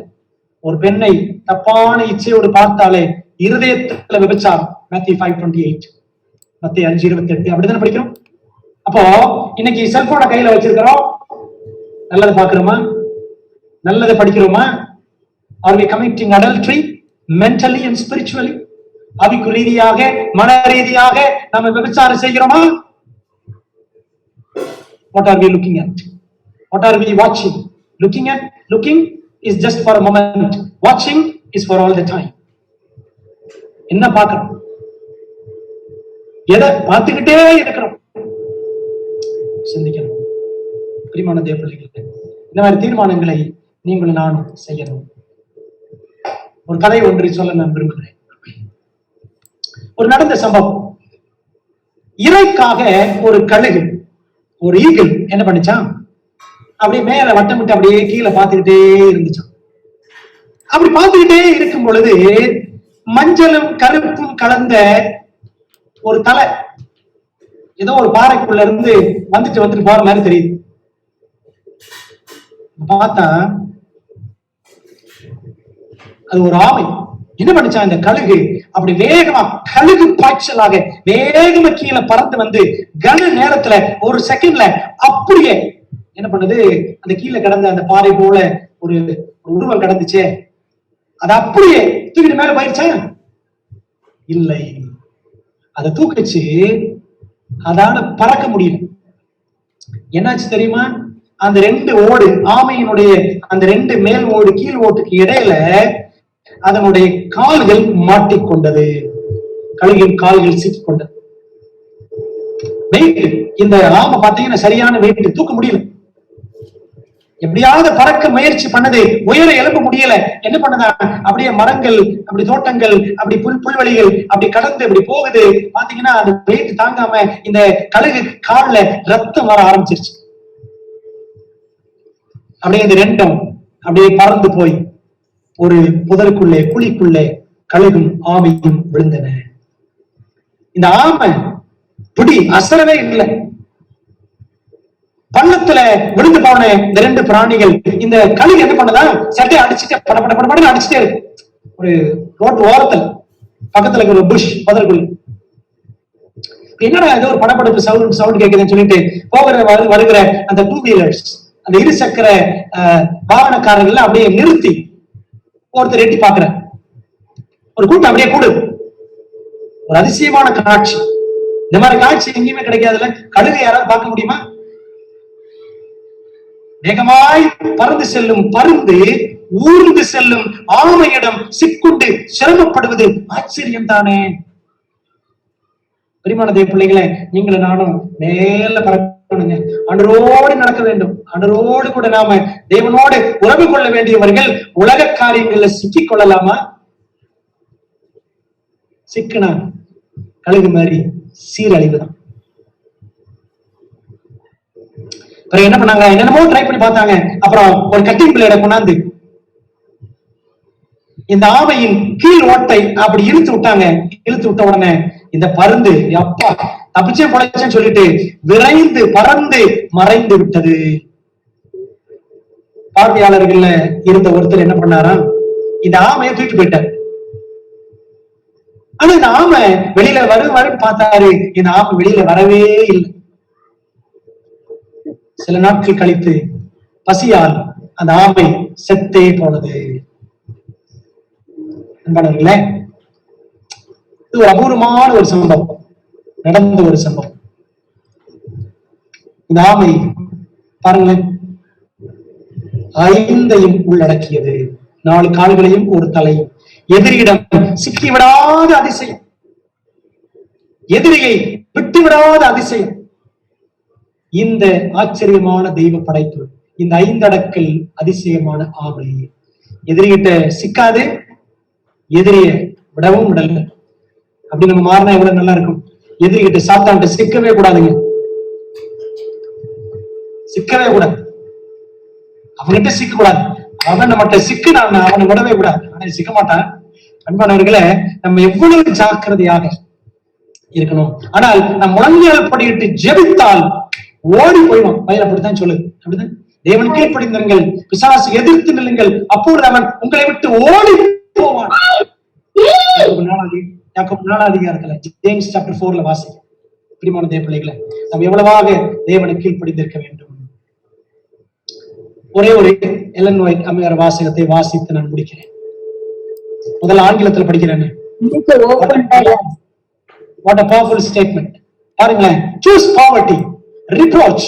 ஒரு பெண்ணை தப்பான இச்சையோடு பார்த்தாலே இருதயத்துல விபச்சாரம். Matthew 5:28. மத்தேயு 5:28 அப்படிதானே படிக்கிறோம். அப்போ இன்னைக்கு செல்போனை கையில வச்சிருக்கிறோம், நல்லதை பாக்குறோமா, நல்லதை படிக்கிறோமா? Are we committing adultery mentally and spiritually? ஆவிக்கு ரீதியாக மன ரீதியாக நம்ம விபச்சாரம் செய்கிறோமா? What are we looking at? What are we watching? Looking is just for a moment. Watching is for all the time. என்ன பார்க்கிறோம்? எதை பார்த்துக்கிட்டே இருக்கிறோம்? சிந்திக்கணும். பிரியமான தேவ பிள்ளைகளே, இந்த மாதிரி தீர்மானங்களை நீங்களும் நானும் செய்யணும். ஒரு கதை ஒன்றை சொல்ல நான் விரும்புகிறேன். ஒரு நடந்த சம்பவம். இறைக்காக ஒரு கழுகு, ஒரு ஈகிள் என்ன பண்ணிச்சான், அப்படியே மேல வட்டமிட்டு அப்படியே கீழே பார்த்துக்கிட்டே இருந்துச்சான். அப்படி பார்த்துக்கிட்டே இருக்கும் பொழுது மஞ்சளும் கருப்பும் கலந்த ஒரு தலை ஏதோ ஒரு பாறைக்குள்ள இருந்து வந்துட்டு போற மாதிரி தெரியுது. பார்த்தா அது ஒரு ஆமை. என்ன பண்ணிச்சான், இந்த கழுகு அப்படி வேகமா கழுகு பாய்ச்சலாக வேகமா கீழே பறந்து வந்து கன நேரத்துல ஒரு செகண்ட்ல அப்படியே என்ன பண்ணுது, அந்த கீழே கிடந்த அந்த பாறை போல ஒரு உருவம் கிடந்துச்சே, அது அப்படியே தூக்கிட்டு மேல போயிடுச்சா? இல்லை, அதை தூக்கிச்சு. அதால பறக்க முடியல. என்னாச்சு தெரியுமா? அந்த ரெண்டு ஓடு, ஆமையினுடைய அந்த ரெண்டு மேல் ஓடு கீழ் ஓட்டுக்கு இடையில அதனுடைய கால்கள் மாட்டிக்கொண்டது. கழுகின் கால்கள் சிக்கிக்கொண்டது. வெயிட், இந்த ஆமை பாத்தீங்கன்னா சரியான வெயிட், தூக்க முடியல. எப்படியாவது பறக்க முயற்சி பண்ணது, உயர எழுப்ப முடியல. என்ன பண்ணதா, அப்படியே மரங்கள், அப்படி தோட்டங்கள், அப்படி புல்வெளிகள் அப்படி கடந்து அப்படி போகுது. பாத்தீங்கன்னா அந்த வெயிட் தாங்காம இந்த கழுகு கால்ல ரத்தம் வர ஆரம்பிச்சிருச்சு. அப்படியே இந்த ரெண்டும் அப்படியே பறந்து போய் ஒரு புதருக்குள்ளே, குழிக்குள்ளே கழுகும் ஆமையும் விழுந்தன. இந்த ஆமை பிடி அசரவே இல்லை. பள்ளத்துல விழுந்து போன இந்த ரெண்டு பிராணிகள், இந்த கழுகு என்ன பண்ணதா, சட்டையை அடிச்சுட்டு படப்பட அடிச்சுட்டே இருக்கு. ஒரு ரோட்டு ஓரத்துல பக்கத்துல இருக்கிற ஒரு புஷ் புதருக்குள்ள. என்னடா ஏதோ ஒரு படப்படப்பு சவுண்ட் கேட்குதுன்னு சொல்லிட்டு வருகிற அந்த 2 வீலர்ஸ், அந்த இருசக்கர வாகனக்காரர்கள் அப்படியே நிறுத்தி ஒருத்தர் எட்டி பாக்குற ஒரு கூட்டம் அப்படியே கூடு. ஒரு அதிசயமான காட்சி. இந்த மாதிரி காட்சி எங்கேயுமே கிடைக்காதுல்ல. கழுகு யாராவது பார்க்க முடியுமா? வேகமாய் பறந்து செல்லும் பருந்து ஊர்ந்து செல்லும் ஆமையிடம் சிக்குண்டு சிரமப்படுவது ஆச்சரியம் தானே. பிரியமான தேவ பிள்ளைகளே, நீங்களும் நானும் மேல பறக்கணுங்க. ஆண்டவரோடு நடக்க வேண்டும். ஆண்டவரோடு கூட நாம தேவனோடு உறவு கொள்ள வேண்டியவர்கள் உலக காரியங்கள்ல சிக்கிக் கொள்ளலாமா? சிக்கனா கழுகு மாதிரி சீரழிவுதான். என்ன பண்ணாங்க, என்னென்னமோ ட்ரை பண்ணி பார்த்தாங்க. அப்புறம் ஒரு கட்டிங் பிளேட கொண்டாந்து இந்த ஆமையின் கீழ் ஓட்டை அப்படி இழுத்து விட்டாங்க. இழுத்து விட்ட உடனே இந்த பருந்து அப்பா தப்பிச்சே பொழைச்சேன்னு சொல்லிட்டு விரைந்து பறந்து மறைந்து விட்டது. பார்வையாளர்கள் இருந்த ஒருத்தர் என்ன பண்ணாரா, இந்த ஆமையை தூக்கி போயிட்டார். ஆனா இந்த ஆமை வெளியில வரும் பார்த்தாரு, இந்த ஆமை வெளியில வரவே இல்லை. சில நாட்கள் கழித்து பசியால் அந்த ஆமை செத்தே போனது. அன்பானவர்களே, இது ஒரு அபூர்வமான ஒரு சம்பவம், நடந்த ஒரு சம்பவம். இந்த ஆமை பாருங்களேன், 5 உள்ளடக்கியது, 4 கால்களையும் ஒரு தலையும். எதிரியிடம் சிக்கிவிடாத அதிசயம், எதிரியை விட்டுவிடாத அதிசயம். இந்த ஆச்சரியமான தெய்வ படைப்பு, இந்த 5 அடக்கல் அதிசயமான ஆமை எதிரிகிட்ட சிக்காது, எதிரிய விடவும் விடல. அப்படி நம்ம மாறினா எவ்வளவு நல்லா இருக்கும். எதிரிகிட்ட சாத்தான்ட்ட சிக்கவே கூடாதுங்க, சிக்கவே கூடாது. அவன்கிட்ட சிக்க கூடாது. அவன் நம்மகிட்ட சிக்கு, நான் அவனை விடவே கூடாது. அவனை சிக்க மாட்டான். அன்பானவர்களே, நம்ம எவ்வளவு ஜாக்கிரதையாக இருக்கணும். ஆனால் நம் முழங்கால் படியிட்டு ஜெபித்தால் ஓடி போயிடும். பையன் அப்படித்தான் சொல்லுது. அப்படிதான் தேவன் கீழ்ப்படிந்தீர்கள், பிசாசு எதிர்த்து நில்லுங்கள், அப்பொழுது அவன் உங்களை விட்டு ஓடி போவான். 4 அதிகாரத்துல ஜேம்ஸ் சாப்டர் 4 வாசிக்கும். பிரியமான தேவ பிள்ளைகளை, நாம் எவ்வளவாக தேவனுக்கு கீழ்ப்படிந்திருக்க வேண்டும். ஒரே ஒரு எலன் ஒயிட் அம்மையார் வாசகத்தை வாசித்து நான் முடிக்கிறேன். முதல்ல ஆங்கிலத்தில் படிக்கிறேன். What a powerful statement. பாருங்களேன். Choose poverty, reproach,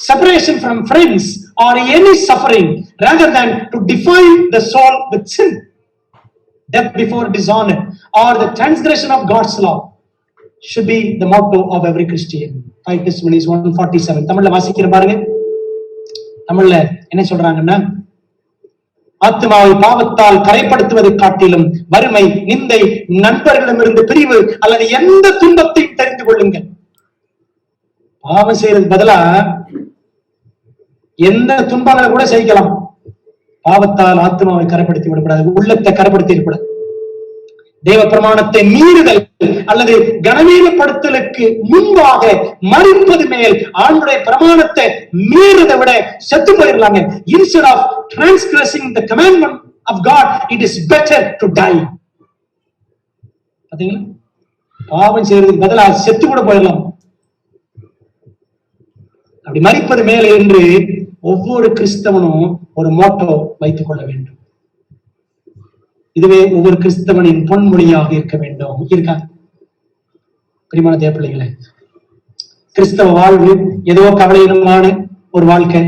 separation from friends or any suffering rather than to defile the soul with sin. Death before dishonor or the transgression of God's law should be the motto of every Christian. 5 Testimonies 147. தமிழ்ல வாசிக்கிற பாருங்க. தமிழ்ல என்ன சொல்றாங்கன்னா, ஆத்மாவை பாவத்தால் கரைப்படுத்துவதை காட்டிலும் வறுமை, நிந்தை, நண்பர்களிடமிருந்து பிரிவு அல்லது எந்த துன்பத்தையும் தெரிந்து கொள்ளுங்கள். பாவம் செய்யறதுக்கு பதிலா எந்த துன்பங்களை கூட சகிக்கலாம். பாவத்தால் ஆத்மாவை கரைப்படுத்தி விடக்கூடாது, உள்ளத்தை கரைப்படுத்தி இருக்கக்கூடாது. தேவ பிரமாணத்தை மீறுதல் அல்லது கனவீனப்படுத்தலுக்கு முன்பாக மறிப்பது மேல் ஆண்டுடைய பிரமாணத்தை மீறுதை விட செத்து போயிடலாங்க. Instead of transgressing the commandment of God, it is better to die. பாத்தீங்களா? பாவம் செய்யறதுக்கு பதிலா செத்து கூட போயிடலாம். அப்படி மறிப்பது மேல் என்று ஒவ்வொரு கிறிஸ்தவனும் ஒரு மோட்டோ வைத்துக் கொள்ள வேண்டும். இதுவே ஒவ்வொரு கிறிஸ்தவனின் பொன்மொழியாக இருக்க வேண்டும். இருக்கா? பிரியமான தேவ பிள்ளைகளே, கிறிஸ்தவ வாழ்வு ஏதோ கவலையினமான ஒரு வாழ்க்கை.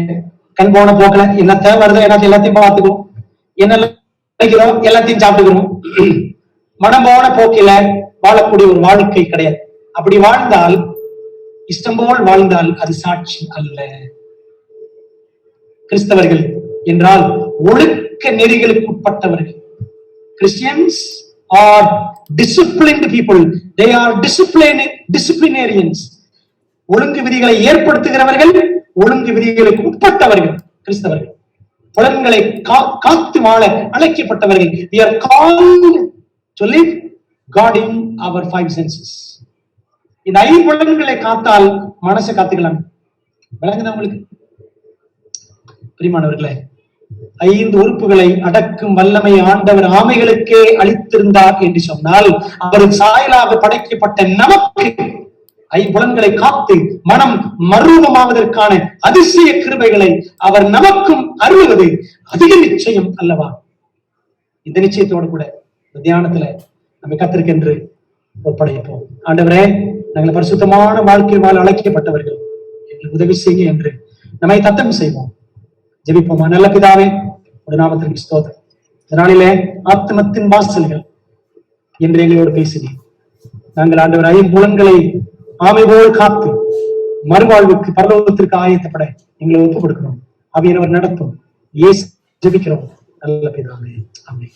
கண் போன போக்கல என்னத்த வருதோ எல்லாத்தையும் பார்த்துக்கிறோம், என்ன நினைக்கிறோம் எல்லாத்தையும் சாப்பிட்டுக்கிறோம். மனம் போன போக்கில வாழக்கூடிய ஒரு வாழ்க்கை கிடையாது. அப்படி வாழ்ந்தால், இஷ்டம் போல் வாழ்ந்தால் அது சாட்சி அல்ல. கிறிஸ்தவர்கள் என்றால் ஒழுக்க நெறிகளுக்கு உட்பட்டவர்கள். Christians are disciplined people. They are disciplinarians. ஒழுங்கு விதிகளை ஏற்படுத்துகிறவர்கள், ஒழுங்கு விதிகளுக்கு உட்பட்டவர்கள் கிறிஸ்தவர்கள். புலன்களை காத்து வாழ அழைக்கப்பட்டவர்கள். We are called to live God in our 5 senses. இந்த 5 புலன்களை காத்தால் மனசை காத்துக்கலாம். விளங்குதா உங்களுக்கு? பிரியமானவர்களே, 5 உறுப்புகளை அடக்கும் வல்லமை ஆண்டவர் ஆமைகளுக்கே அளித்திருந்தார் என்று சொன்னால், அவரின் சாயலாக படைக்கப்பட்ட நமக்கு 5 புலன்களை காத்து மனம் மறுரூபமாவதற்கான அதிசய கிருபைகளை அவர் நமக்கும் அருள்வது அதிக நிச்சயம் அல்லவா? இந்த நிச்சயத்தோடு கூட இந்த தியானத்துல நம்ம கத்திருக்கென்று ஒப்படைப்போம். ஆண்டவரே, நாங்கள் பரிசுத்தமான வாழ்க்கை வாழ அழைக்கப்பட்டவர்கள், எங்களுக்கு உதவி செய்ய என்று நம்மை தத்தம் செய்வோம். ஜெபிப்போமா. நல்ல பிதாவே, ஒரு நாமத்திற்கு ஸ்தோத்திரம். இந்த நாளிலே ஆத்மத்தின் வாசல்கள் என்று எங்களோடு பேசினேன். நாங்கள் ஆண்டவர் 5 புலன்களை ஆமை போல் காத்து மறுவாழ்வுக்கு பரலோகத்திற்கு ஆயத்தப்பட எங்களை ஒப்புக் கொடுக்கணும். அவையவர் நடத்தும். இயேசு ஜெபிக்கிறோம் நல்ல பிதாவே. ஆமென்.